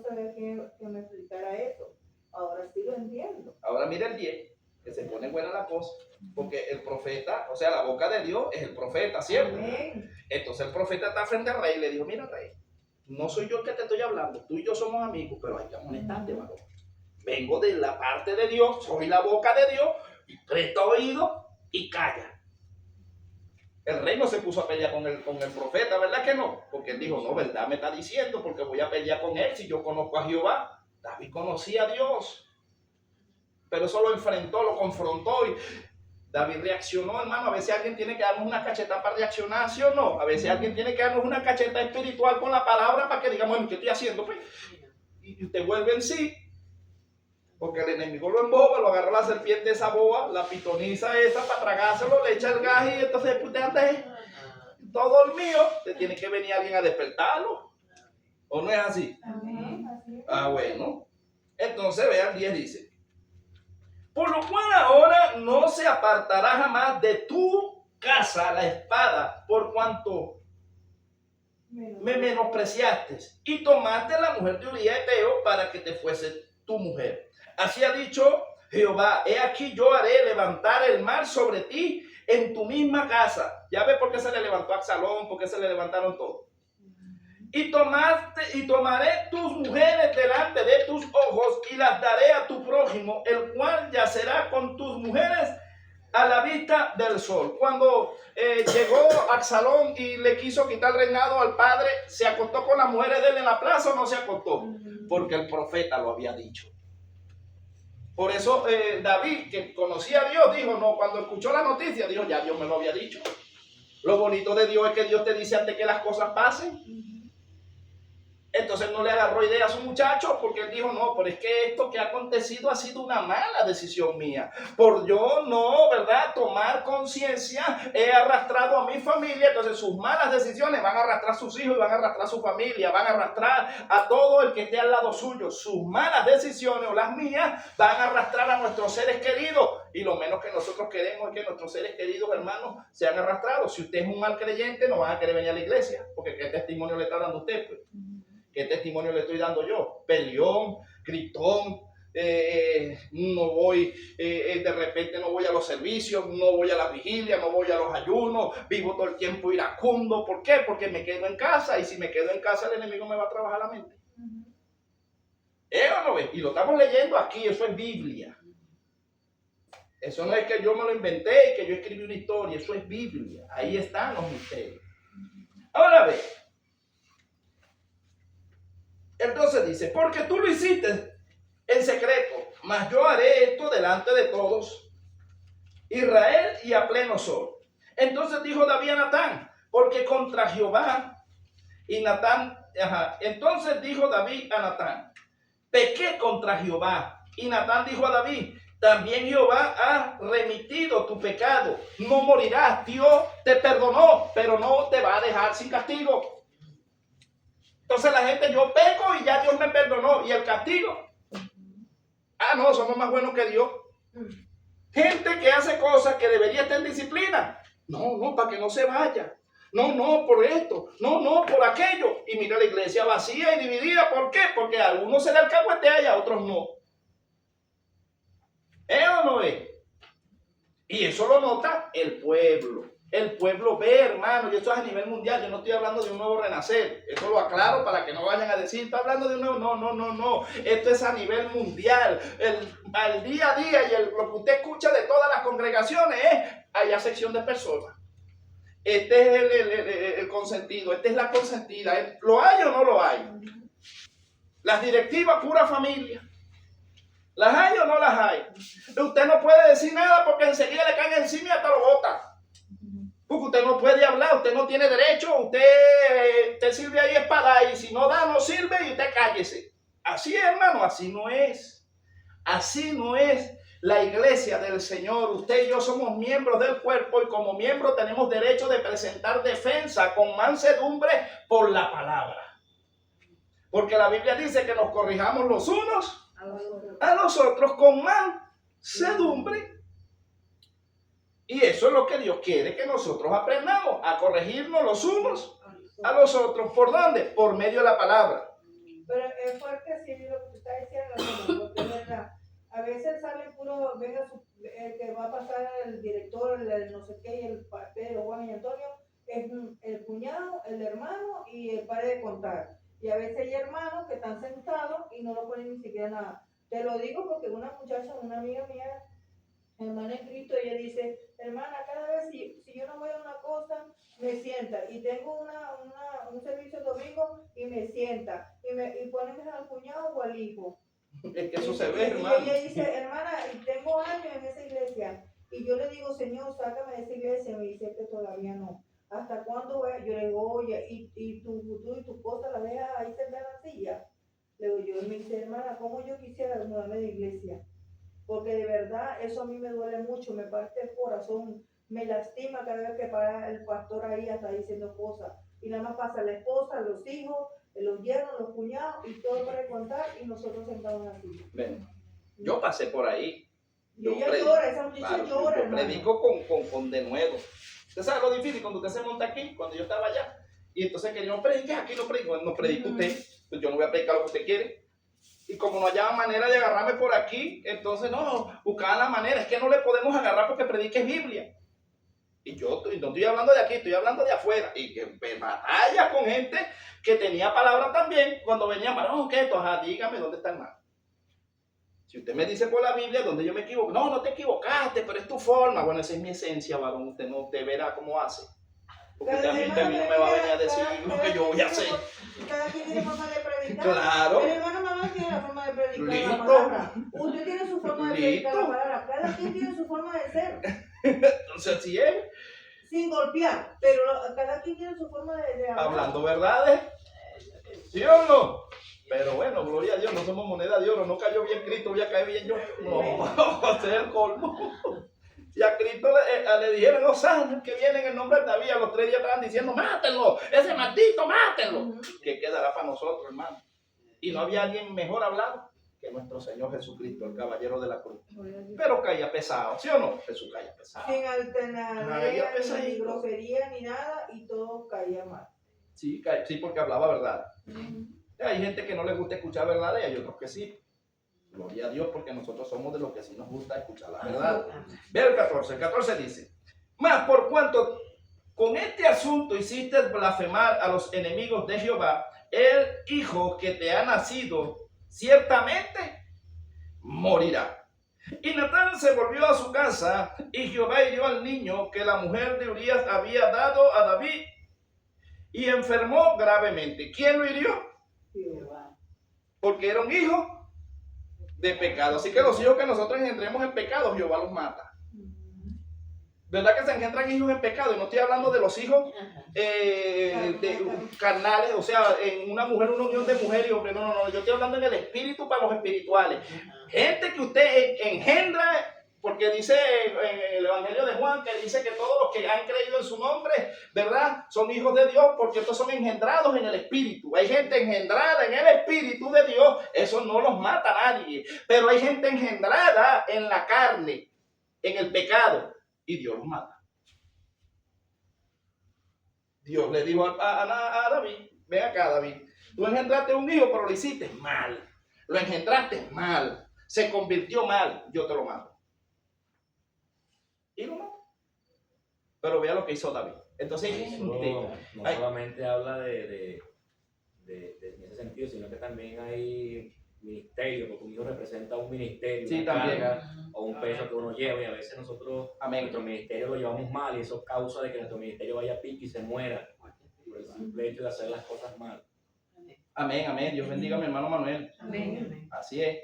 sabía que me explicara eso. Ahora sí lo entiendo. Ahora mira el 10, que se pone buena la cosa. Porque el profeta, o sea, la boca de Dios es el profeta, ¿cierto? Amén. Entonces el profeta está frente al rey y le dijo, mira rey, no soy yo el que te estoy hablando, tú y yo somos amigos, pero hay que amonestarte, varón. Vengo de la parte de Dios, soy la boca de Dios, y presta oído y calla. El rey no se puso a pelear con el profeta, ¿verdad que no? Porque él dijo, no, ¿verdad? Me está diciendo, porque voy a pelear con él si yo conozco a Jehová. David conocía a Dios, pero eso lo enfrentó, lo confrontó y David reaccionó, hermano. A veces alguien tiene que darnos una cacheta para reaccionar, ¿sí o no? A veces alguien tiene que darnos una cacheta espiritual con la palabra para que digamos, bueno, ¿qué estoy haciendo? Pues, y usted vuelve en sí. Porque el enemigo lo emboba, lo agarra la serpiente esa boba, la pitoniza esa para tragárselo, le echa el gas y entonces usted anda todo dormido. Te tiene que venir alguien a despertarlo. ¿O no es así? Amén. Así es. Ah, bueno. Entonces vean, 10 dice. Por lo cual ahora no se apartará jamás de tu casa la espada, por cuanto me menospreciaste y tomaste la mujer de Uría Eteo para que te fuese tu mujer. Así ha dicho Jehová, he aquí yo haré levantar el mal sobre ti en tu misma casa. Ya ve por qué se le levantó a Absalón, por qué se le levantaron todos. Y tomaré tus mujeres delante de tus ojos y las daré a tu prójimo, el cual yacerá con tus mujeres a la vista del sol. Cuando llegó Absalón y le quiso quitar el reinado al padre, ¿se acostó con las mujeres de él en la plaza o no se acostó? Porque el profeta lo había dicho. Por eso David, que conocía a Dios, dijo, no, cuando escuchó la noticia, dijo, ya Dios me lo había dicho. Lo bonito de Dios es que Dios te dice antes que las cosas pasen. Entonces no le agarró idea a su muchacho porque él dijo, no, pero es que esto que ha acontecido ha sido una mala decisión mía. Por yo no, ¿verdad? Tomar conciencia, he arrastrado a mi familia, entonces sus malas decisiones van a arrastrar a sus hijos y van a arrastrar a su familia, van a arrastrar a todo el que esté al lado suyo. Sus malas decisiones o las mías van a arrastrar a nuestros seres queridos. Y lo menos que nosotros queremos es que nuestros seres queridos, hermanos, sean arrastrados. Si usted es un mal creyente, no van a querer venir a la iglesia, porque ¿qué testimonio le está dando usted? Pues? ¿Qué testimonio le estoy dando yo? Peleón, gritón, no voy, de repente no voy a los servicios, no voy a la vigilia, no voy a los ayunos, vivo todo el tiempo iracundo. ¿Por qué? Porque me quedo en casa y si me quedo en casa el enemigo me va a trabajar la mente. ¿O no ve? Y lo estamos leyendo aquí, eso es Biblia. Eso no es que yo me lo inventé y que yo escribí una historia, eso es Biblia. Ahí están los misterios. Ahora ve. Entonces dice, porque tú lo hiciste en secreto, mas yo haré esto delante de todos Israel y a pleno sol. Entonces dijo David a Natán, porque contra Jehová y Natán, entonces dijo David a Natán, pequé contra Jehová. Y Natán dijo a David, también Jehová ha remitido tu pecado, no morirás, Dios te perdonó, pero no te va a dejar sin castigo. Entonces la gente, yo peco y ya Dios me perdonó. ¿Y el castigo? Ah, no, somos más buenos que Dios. Gente que hace cosas que debería estar en disciplina No, para que no se vaya. No, por esto. No, por aquello. Y mira la iglesia vacía y dividida. ¿Por qué? Porque a algunos se le alcahuetea y a otros no. ¿Es o no es? Y eso lo nota el pueblo. El pueblo ve, hermano, y esto es a nivel mundial. Yo no estoy hablando de un nuevo renacer. Eso lo aclaro para que no vayan a decir, está hablando de un nuevo. No. Esto es a nivel mundial. Al día a día y lo que usted escucha de todas las congregaciones es, hay sección de personas. Este es el consentido, esta es la consentida. ¿Lo hay o no lo hay? Las directivas, pura familia. ¿Las hay o no las hay? Usted no puede decir nada porque enseguida le caen encima y hasta lo bota. Porque usted no puede hablar, usted no tiene derecho, usted sirve ahí espada y si no da, no sirve y usted cállese. Así es, hermano, así no es. Así no es la iglesia del Señor. Usted y yo somos miembros del cuerpo y como miembros tenemos derecho de presentar defensa con mansedumbre por la palabra. Porque la Biblia dice que nos corrijamos los unos a los otros con mansedumbre. Y eso es lo que Dios quiere que nosotros aprendamos, a corregirnos los unos a los otros. ¿Por dónde? Por medio de la palabra. Pero es fuerte así lo que tú estás diciendo, porque es verdad. A veces sale puro, venga el que va a pasar el director, el no sé qué, y el Pedro, Juan y Antonio, es el cuñado, el hermano y el padre de contar. Y a veces hay hermanos que están sentados y no lo ponen ni siquiera nada. Te lo digo porque una muchacha, una amiga mía, hermana en Cristo, ella dice, hermana, cada vez si yo no voy a una cosa, me sienta. Y tengo un servicio domingo y me sienta. Y ponen al cuñado o al hijo. Es que eso se ve, hermano. Y ella dice, hermana, tengo años en esa iglesia. Y yo le digo, Señor, sácame de esa iglesia. Me dice que todavía no. ¿Hasta cuándo voy? Yo le digo, oye, y tu cosa la dejas ahí sentada en la silla. Le digo yo, y me dice, hermana, ¿cómo yo quisiera mudarme de iglesia? Porque de verdad eso a mí me duele mucho, me parte el corazón, me lastima cada vez que para el pastor ahí hasta diciendo cosas. Y nada más pasa la esposa, los hijos, los yernos, los cuñados y todo para contar y nosotros sentados así. Ven, yo pasé por ahí. Y ella llora, esa muchacha claro, llora, yo hermano. predico con denuedo. Usted sabe lo difícil cuando usted se monta aquí, cuando yo estaba allá. Y entonces que yo no predique, aquí no predico, no predica usted. Pues yo no voy a predicar lo que usted quiere. Y como no hallaba manera de agarrarme por aquí, entonces no, buscaban la manera. Es que no le podemos agarrar porque predique Biblia. Y yo no estoy hablando de aquí, estoy hablando de afuera. Y que me batalla con gente que tenía palabra también. Cuando venían, varón, ¿qué esto? Ajá, dígame dónde está el mal. Si usted me dice por la Biblia donde yo me equivoco, no te equivocaste, pero es tu forma. Bueno, esa es mi esencia, varón. Usted verá cómo hace. Porque usted a mí no me va a venir a decir lo que yo voy a hacer. Cada quien tiene forma de predicar. Claro. El hermano mamá tiene la forma de predicar Listo. la palabra. Usted tiene su forma de predicar la Listo. palabra. Cada quien tiene su forma de ser. Entonces así es. Sin golpear, pero cada quien tiene su forma de hablar. Hablando verdades. ¿Sí o no? Pero bueno, gloria a Dios, no somos moneda de oro. No cayó bien Cristo, voy a caer bien yo. No, ese es el colmo. Y a Cristo le dijeron los ángeles que vienen en nombre de David. A los 3 días estaban diciendo, mátenlo, ese maldito, mátenlo. Que quedará para nosotros, hermano. Y no había alguien mejor hablado que nuestro Señor Jesucristo, el caballero de la cruz. Pero caía pesado, ¿sí o no? Jesús caía pesado. Sin alternancia, Caía ni pesadito. grosería, ni nada, y todo caía mal. Sí, porque hablaba verdad. Hay gente que no le gusta escuchar verdad y hay otros que sí. Gloria a Dios, porque nosotros somos de los que sí nos gusta escuchar la verdad. Ve el 14. El 14 dice, mas por cuanto con este asunto hiciste blasfemar a los enemigos de Jehová, el hijo que te ha nacido ciertamente morirá. Y Natán se volvió a su casa y Jehová hirió al niño que la mujer de Urías había dado a David y enfermó gravemente. ¿Quién lo hirió? Jehová. Porque era un hijo de pecado. Así que los hijos que nosotros engendremos en pecado, Jehová los mata. ¿Verdad que se engendran hijos en pecado? Y no estoy hablando de los hijos carnales, o sea, en una mujer, una unión de mujer y hombre. No. Yo estoy hablando en el espíritu para los espirituales. Gente que usted engendra, porque dice en el Evangelio de Juan, que dice que todos los que han creído en su nombre, ¿verdad? Son hijos de Dios, porque estos son engendrados en el espíritu. Hay gente engendrada en el espíritu de Dios, eso no los mata a nadie. Pero hay gente engendrada en la carne, en el pecado, y Dios los mata. Dios le dijo a David, ven acá David, tú engendraste un hijo, pero lo hiciste mal. Lo engendraste mal. Se convirtió mal. Yo te lo mato. Y lo mató. Pero vea lo que hizo David. Entonces, Eso no solamente habla en ese sentido, sino que también hay ministerio, porque un hijo representa un ministerio, sí, una también. carga o un peso que uno lleva, y a veces nosotros, Amén. nuestro ministerio lo llevamos mal, y eso causa de que nuestro ministerio vaya a pique y se muera por el simple hecho de hacer las cosas mal. Amén, amén. Dios bendiga a mi hermano Manuel. Amén. Así es.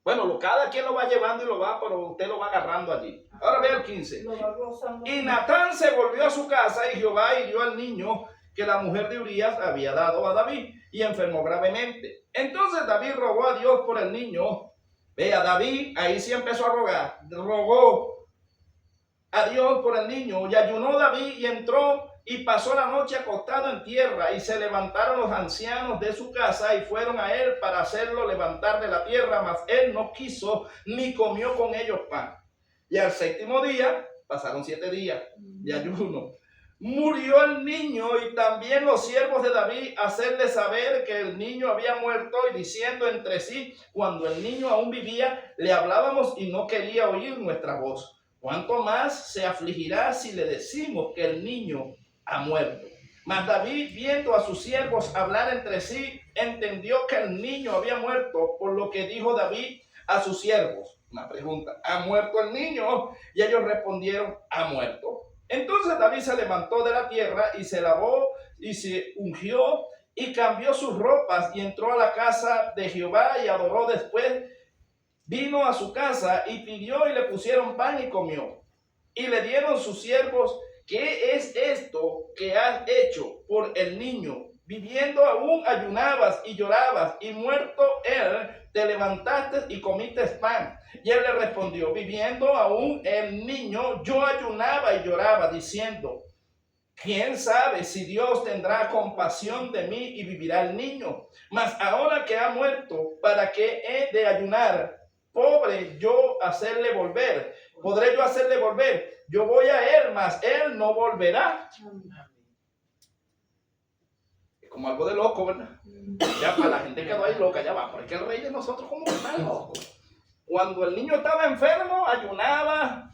Bueno, cada quien lo va llevando y lo va, pero usted lo va agarrando allí. Ahora vea el 15. Lo va gozando. Y Natán se volvió a su casa y Jehová hirió al niño que la mujer de Urías había dado a David y enfermó gravemente. Entonces David rogó a Dios por el niño. Vea, David ahí sí empezó a rogar. Rogó a Dios por el niño y ayunó David y entró y pasó la noche acostado en tierra, y se levantaron los ancianos de su casa y fueron a él para hacerlo levantar de la tierra, mas él no quiso ni comió con ellos pan. Y al séptimo día, pasaron 7 días de ayuno, murió el niño, y también los siervos de David hacerle saber que el niño había muerto, y diciendo entre sí, cuando el niño aún vivía, le hablábamos y no quería oír nuestra voz. ¿Cuánto más se afligirá si le decimos que el niño ha muerto? Mas David, viendo a sus siervos hablar entre sí, entendió que el niño había muerto, por lo que dijo David a sus siervos. Una pregunta: ¿ha muerto el niño? Y ellos respondieron: ha muerto. Entonces David se levantó de la tierra y se lavó y se ungió y cambió sus ropas y entró a la casa de Jehová y adoró. Después vino a su casa y pidió, y le pusieron pan y comió. Y le dieron sus siervos: ¿qué es esto que has hecho por el niño? Viviendo aún ayunabas y llorabas, y muerto él te levantaste y comiste pan. Y él le respondió: viviendo aún el niño, yo ayunaba y lloraba, diciendo: ¿quién sabe si Dios tendrá compasión de mí y vivirá el niño? Mas ahora que ha muerto, ¿para qué he de ayunar? Pobre yo hacerle volver. ¿Podré yo hacerle volver? Yo voy a él, mas él no volverá. Es como algo de loco, ¿verdad? Ya para la gente que quedó ahí loca, ya va. Porque el rey de nosotros como que está loco. Cuando el niño estaba enfermo, ayunaba,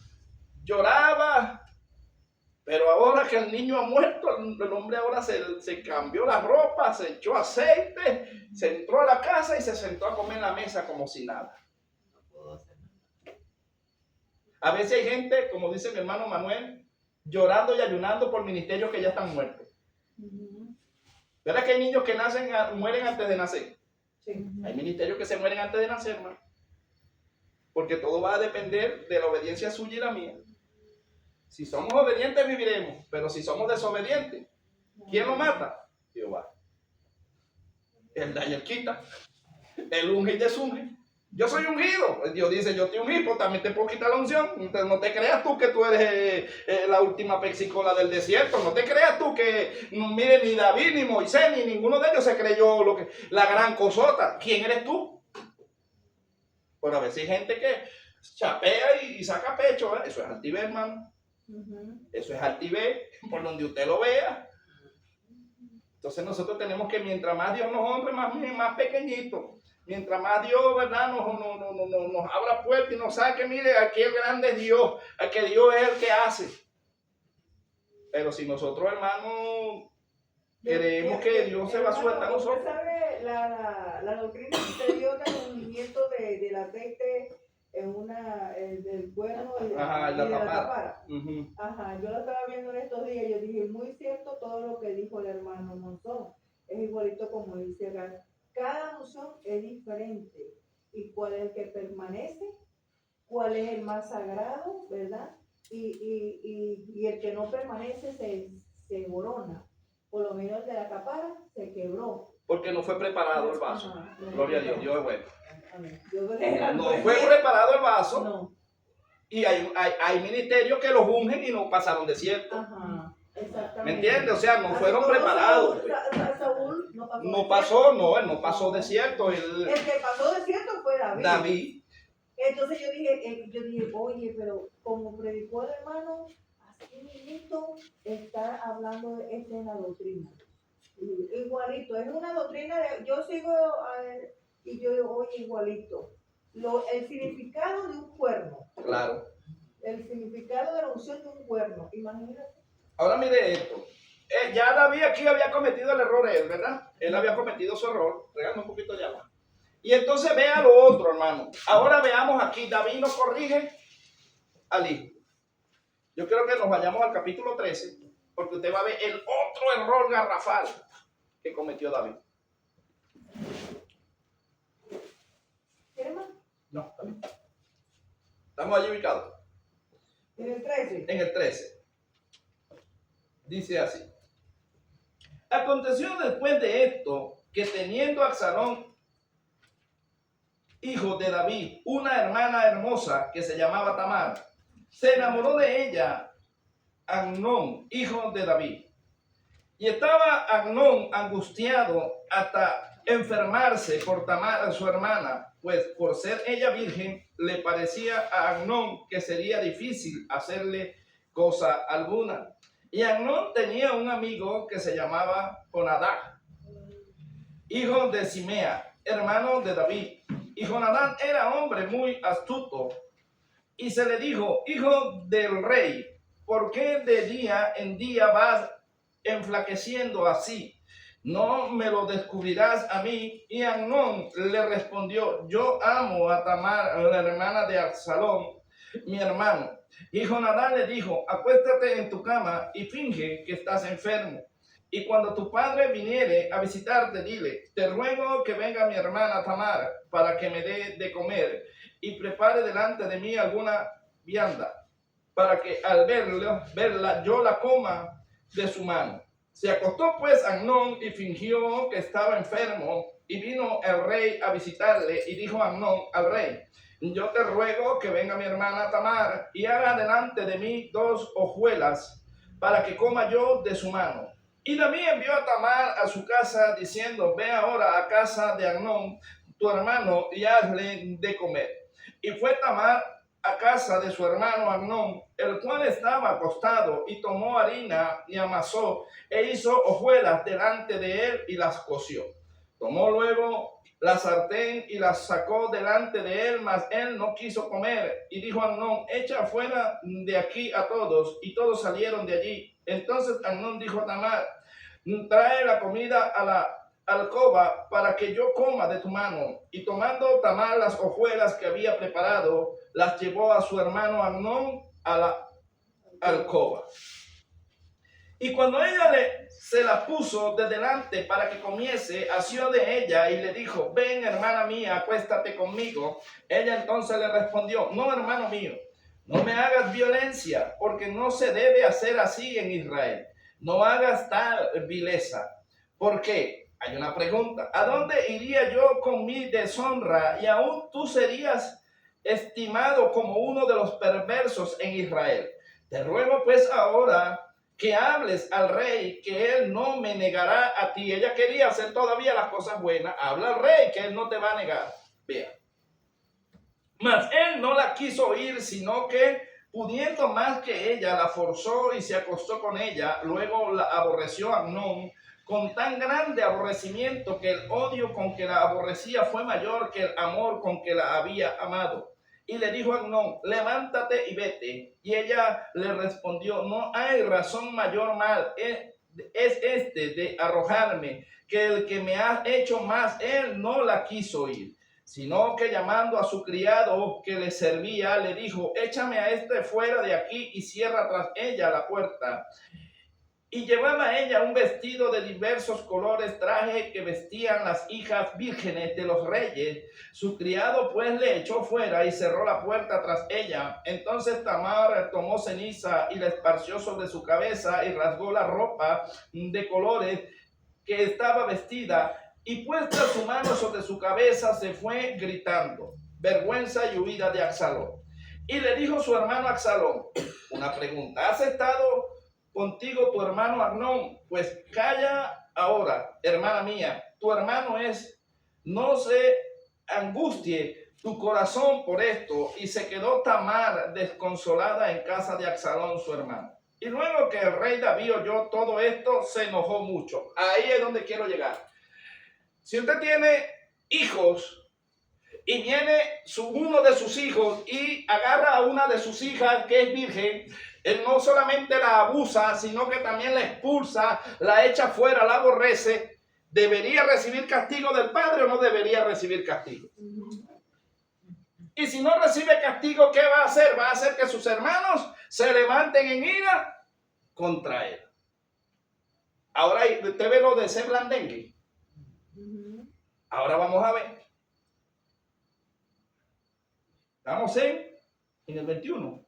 lloraba. Pero ahora que el niño ha muerto, el hombre ahora se cambió la ropa, se echó aceite, se entró a la casa y se sentó a comer en la mesa como si nada. A veces hay gente, como dice mi hermano Manuel, llorando y ayunando por ministerios que ya están muertos. ¿Verdad que hay niños que mueren antes de nacer? Sí. Hay ministerios que se mueren antes de nacer, hermano. Porque todo va a depender de la obediencia suya y la mía. Si somos obedientes, viviremos. Pero si somos desobedientes, ¿quién lo mata? Jehová. Él da y él quita. Él unge y desunge. Yo soy ungido. Dios dice: yo te ungí, pues también te puedo quitar la unción. Entonces, no te creas tú que tú eres la última pexicola del desierto. No te creas tú que, mire, ni David, ni Moisés, ni ninguno de ellos se creyó la gran cosota. ¿Quién eres tú? Bueno, a veces hay gente que chapea y saca pecho, ¿eh? Eso es altivez, hermano. Eso es altivez, por donde usted lo vea. Entonces nosotros tenemos que, mientras más Dios nos honre, más pequeñito. Mientras más Dios, ¿verdad?, nos abra puertas y nos saque, mire, aquí el grande es Dios, que Dios es el que hace. Pero si nosotros, hermanos, queremos que Dios se va a sueltar a nosotros. ¿Usted sabe la doctrina que usted dio del movimiento del aceite del cuerno y de la tapara? Ajá, yo lo estaba viendo en estos días y yo dije: muy cierto todo lo que dijo el hermano Monzón. Es igualito como dice acá. Cada unción es diferente. ¿Y cuál es el que permanece? ¿Cuál es el más sagrado? ¿Verdad? Y el que no permanece se borona. Por lo menos el de la capara se quebró. Porque no fue preparado el vaso. Gloria a Dios, Dios es bueno. No No fue preparado el vaso. No. Y hay ministerios que los ungen y no pasaron desierto. Ajá, exactamente. ¿Me entiendes? O sea, no fueron preparados. Saúl él no pasó desierto. El que pasó desierto fue David. David. Entonces yo dije, oye, pero como predicó el hermano, así mismo está hablando de esta es la doctrina. Igualito, es una doctrina de, yo sigo y yo digo, oye, igualito. El significado de un cuerno, Claro. el significado de la unción de un cuerno, imagínate. Ahora mire esto. Ya David aquí había cometido el error él, ¿verdad? Él había cometido su error. Regálame un poquito de agua. Y entonces vea lo otro, hermano. Ahora veamos aquí. David nos corrige al hijo. Yo quiero que nos vayamos al capítulo 13, porque usted va a ver el otro error garrafal que cometió David. ¿Quieres más? No, está bien. Estamos allí ubicados. En el 13. En el 13. Dice así. Aconteció después de esto que teniendo Absalón, hijo de David, una hermana hermosa que se llamaba Tamar, se enamoró de ella Amnón, hijo de David. Y estaba Amnón angustiado hasta enfermarse por Tamar, su hermana, pues por ser ella virgen, le parecía a Amnón que sería difícil hacerle cosa alguna. Y Amnón tenía un amigo que se llamaba Jonadab, hijo de Simea, hermano de David. Y Jonadab era hombre muy astuto. Y se le dijo, hijo del rey, ¿por qué de día en día vas enflaqueciendo así? ¿No me lo descubrirás a mí? Y Amnón le respondió, yo amo a Tamar, la hermana de Absalón, mi hermano. Y Jonadab le dijo, acuéstate en tu cama y finge que estás enfermo. Y cuando tu padre viniere a visitarte, dile, te ruego que venga mi hermana Tamar para que me dé de comer y prepare delante de mí alguna vianda, para que al verla yo la coma de su mano. Se acostó pues Amnón y fingió que estaba enfermo, y vino el rey a visitarle, y dijo Amnón al rey, yo te ruego que venga mi hermana Tamar y haga delante de mí 2 hojuelas, para que coma yo de su mano. Y David envió a Tamar a su casa, diciendo, ve ahora a casa de Amnón, tu hermano, y hazle de comer. Y fue Tamar a casa de su hermano Amnón, el cual estaba acostado, y tomó harina y amasó, e hizo hojuelas delante de él y las coció. Tomó luego la sartén y las sacó delante de él, mas él no quiso comer. Y dijo Amnón, echa fuera de aquí a todos, y todos salieron de allí. Entonces Amnón dijo a Tamar, trae la comida a la alcoba para que yo coma de tu mano. Y tomando Tamar las hojuelas que había preparado, las llevó a su hermano Amnón a la alcoba. Y cuando ella se la puso de delante para que comiese, asió de ella y le dijo, ven hermana mía, acuéstate conmigo. Ella entonces le respondió, no hermano mío, no me hagas violencia, porque no se debe hacer así en Israel. No hagas tal vileza. ¿Por qué? Hay una pregunta. ¿A dónde iría yo con mi deshonra? Y aún tú serías estimado como uno de los perversos en Israel. Te ruego pues ahora que hables al rey, que él no me negará a ti. Ella quería hacer todavía las cosas buenas. Habla al rey, que él no te va a negar. Vea. Mas él no la quiso oír, sino que pudiendo más que ella, la forzó y se acostó con ella. Luego la aborreció Amnón con tan grande aborrecimiento que el odio con que la aborrecía fue mayor que el amor con que la había amado. Y le dijo a Amnón, levántate y vete. Y ella le respondió, no hay razón mayor mal, es este de arrojarme, que el que me ha hecho más. Él no la quiso oír, sino que llamando a su criado que le servía, le dijo, échame a este fuera de aquí y cierra tras ella la puerta. Y llevaba ella un vestido de diversos colores, traje que vestían las hijas vírgenes de los reyes. Su criado pues le echó fuera y cerró la puerta tras ella. Entonces Tamar tomó ceniza y la esparció sobre su cabeza y rasgó la ropa de colores que estaba vestida, y puesta su mano sobre su cabeza se fue gritando, vergüenza y huida de Absalón. Y le dijo su hermano Absalón, una pregunta, ¿has estado contigo tu hermano Amnón? Pues calla ahora, hermana mía, tu hermano es, no se angustie tu corazón por esto. Y se quedó Tamar desconsolada en casa de Absalón su hermano. Y luego que el rey David oyó todo esto, se enojó mucho. Ahí es donde quiero llegar. Si usted tiene hijos y viene uno de sus hijos y agarra a una de sus hijas que es virgen, él no solamente la abusa, sino que también la expulsa, la echa fuera, la aborrece, ¿debería recibir castigo del padre o no debería recibir castigo? Y si no recibe castigo, ¿qué va a hacer? Va a hacer que sus hermanos se levanten en ira contra él. Ahora usted ve lo de ese blandengue. Ahora vamos a ver. Estamos en el 21.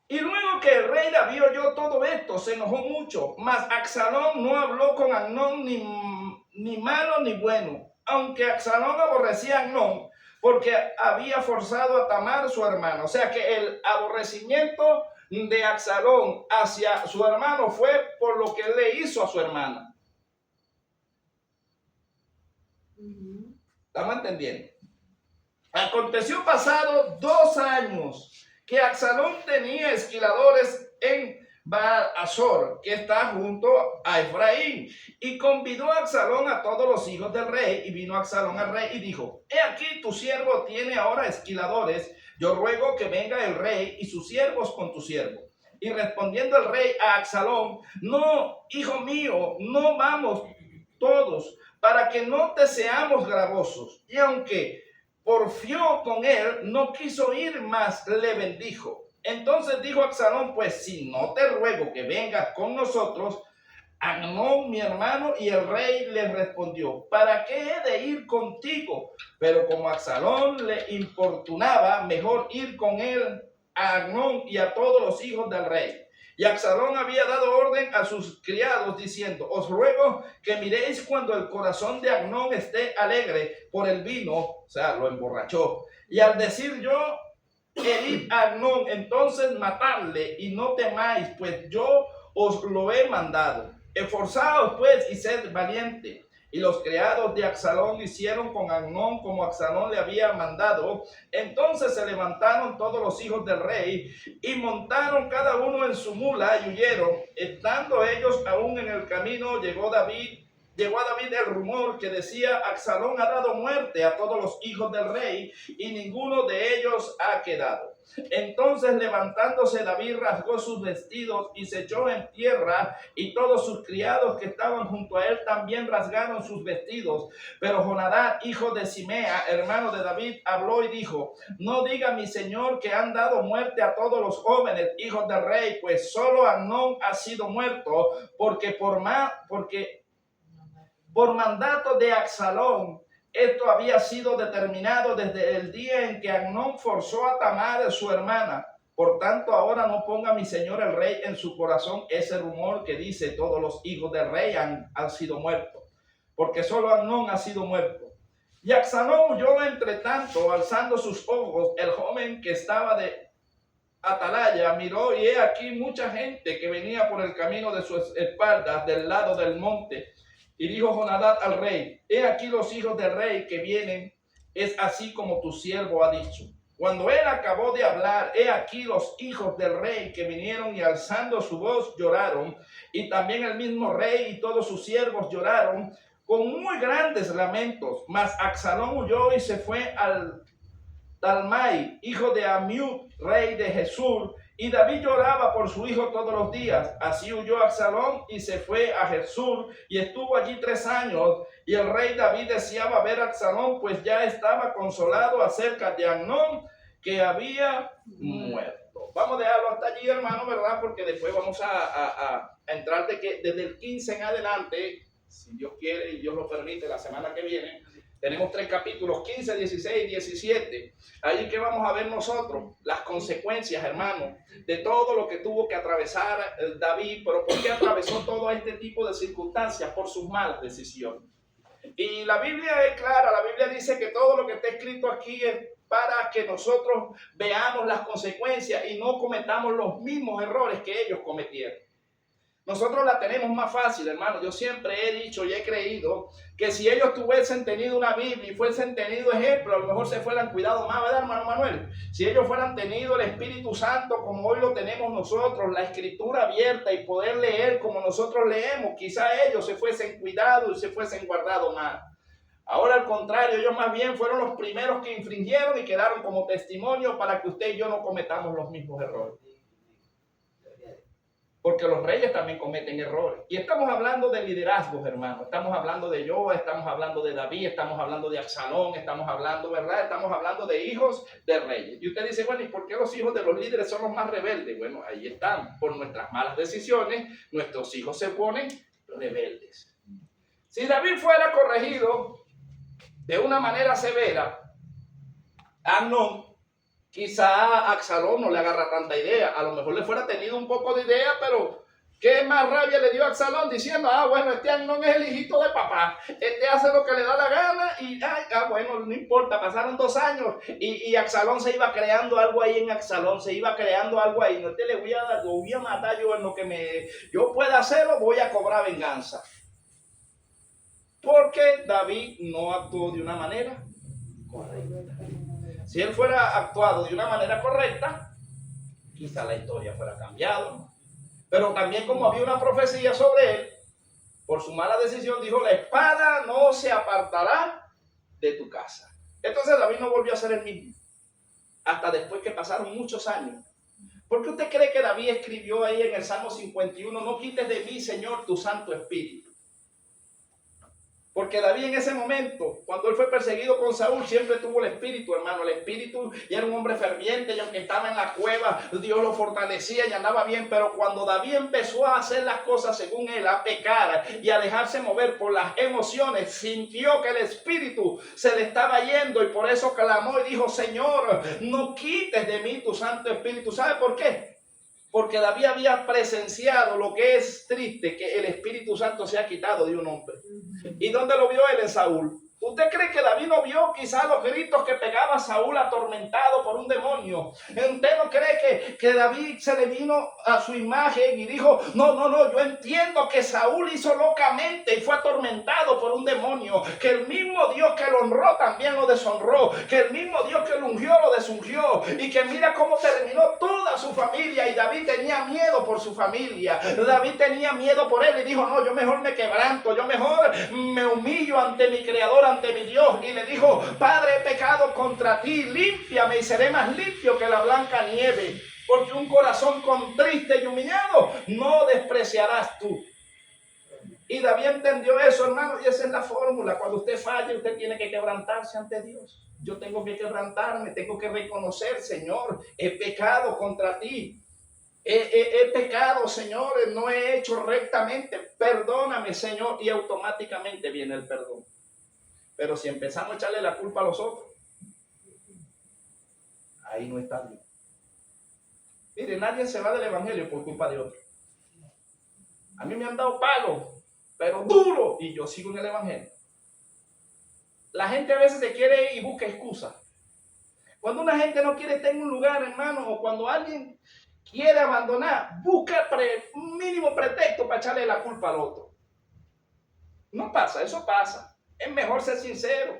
Y luego que el rey David oyó todo esto, se enojó mucho. Mas Absalón no habló con Amnón ni malo ni bueno. Aunque Absalón aborrecía a Amnón, porque había forzado a Tamar su hermano. O sea que el aborrecimiento de Absalón hacia su hermano fue por lo que él le hizo a su hermana. ¿Estamos entendiendo? Aconteció pasado 2 años que Absalón tenía esquiladores en Baal-Azor, que está junto a Efraín, y convidó a Absalón a todos los hijos del rey, y vino Absalón al rey y dijo: he aquí tu siervo tiene ahora esquiladores, yo ruego que venga el rey y sus siervos con tu siervo. Y respondiendo el rey a Absalón: no, hijo mío, no vamos todos, para que no te seamos gravosos. Y aunque porfió con él, no quiso ir más, le bendijo. Entonces dijo Absalón: pues si no te ruego que vengas con nosotros, Amnón mi hermano. Y el rey le respondió: ¿para qué he de ir contigo? Pero como Absalón le importunaba, mejor ir con él a Amnón y a todos los hijos del rey. Y Absalón había dado orden a sus criados diciendo: os ruego que miréis cuando el corazón de Amnón esté alegre por el vino, o sea, lo emborrachó. Y al decir yo: herid a Amnón, entonces matadle y no temáis, pues yo os lo he mandado. Esforzaos pues y sed valiente. Y los criados de Absalón hicieron con Amnón como Absalón le había mandado. Entonces se levantaron todos los hijos del rey y montaron cada uno en su mula y huyeron. Estando ellos aún en el camino, llegó a David el rumor que decía: Absalón ha dado muerte a todos los hijos del rey y ninguno de ellos ha quedado. Entonces levantándose David rasgó sus vestidos y se echó en tierra, y todos sus criados que estaban junto a él también rasgaron sus vestidos. Pero Jonadab, hijo de Simea, hermano de David, habló y dijo: no diga mi señor que han dado muerte a todos los jóvenes hijos del rey, pues solo Amnón ha sido muerto, porque por mandato de Absalón. Esto había sido determinado desde el día en que Amnón forzó a Tamar, su hermana. Por tanto, ahora no ponga mi señor el rey en su corazón ese rumor que dice: todos los hijos del rey han sido muertos, porque solo Amnón ha sido muerto. Y Absalón huyó entre tanto, alzando sus ojos. El joven que estaba de atalaya miró, y he aquí mucha gente que venía por el camino de sus espaldas del lado del monte. Y dijo Jonadab al rey: he aquí los hijos del rey que vienen, es así como tu siervo ha dicho. Cuando él acabó de hablar, he aquí los hijos del rey que vinieron y alzando su voz lloraron, y también el mismo rey y todos sus siervos lloraron con muy grandes lamentos. Mas Absalón huyó y se fue al Talmai, hijo de Amiud, rey de Gesur, y David lloraba por su hijo todos los días. Así huyó Absalón y se fue a Gesur y estuvo allí 3 años. Y el rey David deseaba ver a Absalón, pues ya estaba consolado acerca de Amnón, que había muerto. Vamos a dejarlo hasta allí, hermano, ¿verdad? Porque después vamos a entrar desde el 15 en adelante, si Dios quiere y Dios lo permite, la semana que viene. Tenemos 3 capítulos, 15, 16 y 17. Allí que vamos a ver nosotros las consecuencias, hermano, de todo lo que tuvo que atravesar David. Pero ¿por qué atravesó todo este tipo de circunstancias? Por sus malas decisiones. Y la Biblia es clara, la Biblia dice que todo lo que está escrito aquí es para que nosotros veamos las consecuencias y no cometamos los mismos errores que ellos cometieron. Nosotros la tenemos más fácil, hermano. Yo siempre he dicho y he creído que si ellos tuviesen tenido una Biblia y fuesen tenido ejemplo, a lo mejor se fueran cuidado más, ¿verdad, hermano Manuel? Si ellos fueran tenido el Espíritu Santo como hoy lo tenemos nosotros, la Escritura abierta y poder leer como nosotros leemos, quizá ellos se fuesen cuidado y se fuesen guardado más. Ahora al contrario, ellos más bien fueron los primeros que infringieron y quedaron como testimonio para que usted y yo no cometamos los mismos errores. Porque los reyes también cometen errores. Y estamos hablando de liderazgos, hermano. Estamos hablando de Joab, estamos hablando de David, estamos hablando de Absalón, estamos hablando, ¿verdad? Estamos hablando de hijos de reyes. Y usted dice, bueno, ¿y por qué los hijos de los líderes son los más rebeldes? Bueno, ahí están. Por nuestras malas decisiones, nuestros hijos se ponen rebeldes. Si David fuera corregido de una manera severa, Amnón, quizá a Absalón no le agarra tanta idea. A lo mejor le fuera tenido un poco de idea, pero ¿qué más rabia le dio a Absalón diciendo, bueno, este Amnón es el hijito de papá, este hace lo que le da la gana y, bueno, no importa, pasaron 2 años y Absalón se iba creando algo ahí en Absalón, se iba creando algo ahí, no te le voy a dar, lo voy a matar yo en lo que yo pueda hacerlo, voy a cobrar venganza. Porque David no actuó de una manera correcta. Si él fuera actuado de una manera correcta, quizá la historia fuera cambiada, ¿no? Pero también como había una profecía sobre él, por su mala decisión dijo, la espada no se apartará de tu casa. Entonces David no volvió a ser el mismo, hasta después que pasaron muchos años. ¿Por qué usted cree que David escribió ahí en el Salmo 51, no quites de mí, Señor, tu Santo Espíritu? Porque David en ese momento, cuando él fue perseguido con Saúl, siempre tuvo el espíritu, hermano. El espíritu, y era un hombre ferviente, y aunque estaba en la cueva, Dios lo fortalecía y andaba bien. Pero cuando David empezó a hacer las cosas según él, a pecar y a dejarse mover por las emociones, sintió que el espíritu se le estaba yendo y por eso clamó y dijo, Señor, no quites de mí tu Santo Espíritu. ¿Sabe por qué? Porque David había presenciado lo que es triste, que el Espíritu Santo se ha quitado de un hombre. ¿Y dónde lo vio él? En Saúl. ¿Usted cree que David no vio quizás los gritos que pegaba Saúl atormentado por un demonio? ¿Usted no cree que David se le vino a su imagen y dijo, no, yo entiendo que Saúl hizo locamente y fue atormentado por un demonio, que el mismo Dios que lo honró también lo deshonró, que el mismo Dios que lo ungió lo desungió, y que mira cómo terminó toda su familia? Y David tenía miedo por su familia, David tenía miedo por él y dijo, no, yo mejor me quebranto, yo mejor me humillo ante mi Creador, ante mi Dios, y le dijo, Padre, he pecado contra ti, límpiame y seré más limpio que la blanca nieve, porque un corazón contriste y humillado no despreciarás tú. Y David entendió eso, hermano, y esa es la fórmula. Cuando usted falle, usted tiene que quebrantarse ante Dios. Yo tengo que quebrantarme, tengo que reconocer, Señor, he pecado contra ti. He pecado, Señor, no he hecho rectamente, perdóname, Señor, y automáticamente viene el perdón. Pero si empezamos a echarle la culpa a los otros, ahí no está bien. Mire, nadie se va del evangelio por culpa de otro. A mí me han dado palo, pero duro, y yo sigo en el evangelio. La gente a veces se quiere ir y busca excusas. Cuando una gente no quiere estar en un lugar, hermano, o cuando alguien quiere abandonar, busca mínimo pretexto para echarle la culpa al otro. No pasa, eso pasa. Es mejor ser sincero.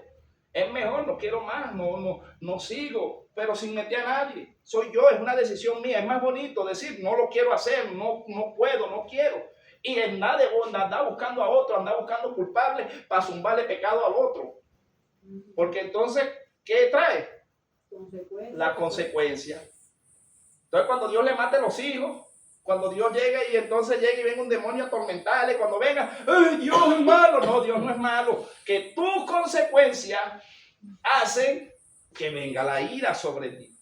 Es mejor, no quiero más, no sigo, pero sin meter a nadie. Soy yo, es una decisión mía. Es más bonito decir, no lo quiero hacer, no puedo, no quiero. Y en nada de andar buscando a otro, andar buscando culpables para zumbarle pecado al otro. Porque entonces, ¿qué trae? La consecuencia. Entonces, cuando Dios le mate los hijos, cuando Dios llegue y entonces llegue y venga un demonio a atormentarle, cuando venga, ¡ay, Dios es malo! No, Dios no es malo. Que tus consecuencias hacen que venga la ira sobre ti.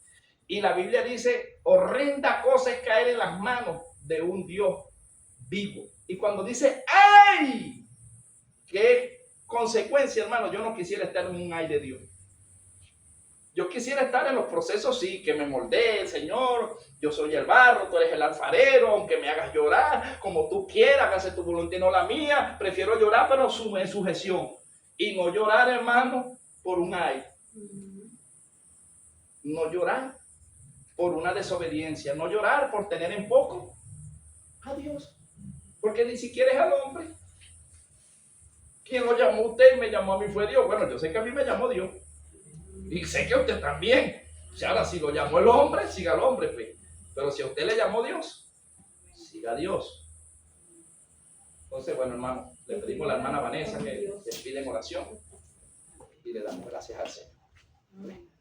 Y la Biblia dice, horrenda cosa es caer en las manos de un Dios vivo. Y cuando dice, ¡ay! ¿Qué consecuencia, hermano? Yo no quisiera estar en un ay de Dios. Yo quisiera estar en los procesos, sí, que me moldee, Señor. Yo soy el barro, tú eres el alfarero, aunque me hagas llorar, como tú quieras, hágase tu voluntad y no la mía. Prefiero llorar, pero en sujeción. Y no llorar, hermano, por un ay. No llorar por una desobediencia. No llorar por tener en poco a Dios. Porque ni siquiera es al hombre. ¿Quién lo llamó a usted y me llamó a mí fue Dios? Bueno, yo sé que a mí me llamó Dios. Y sé que a usted también. O sea, ahora si lo llamó el hombre, siga al hombre, pues. Pero si a usted le llamó Dios, siga a Dios. Entonces, bueno, hermano, le pedimos a la hermana Vanessa que le pida en oración y le damos gracias al Señor. Amén.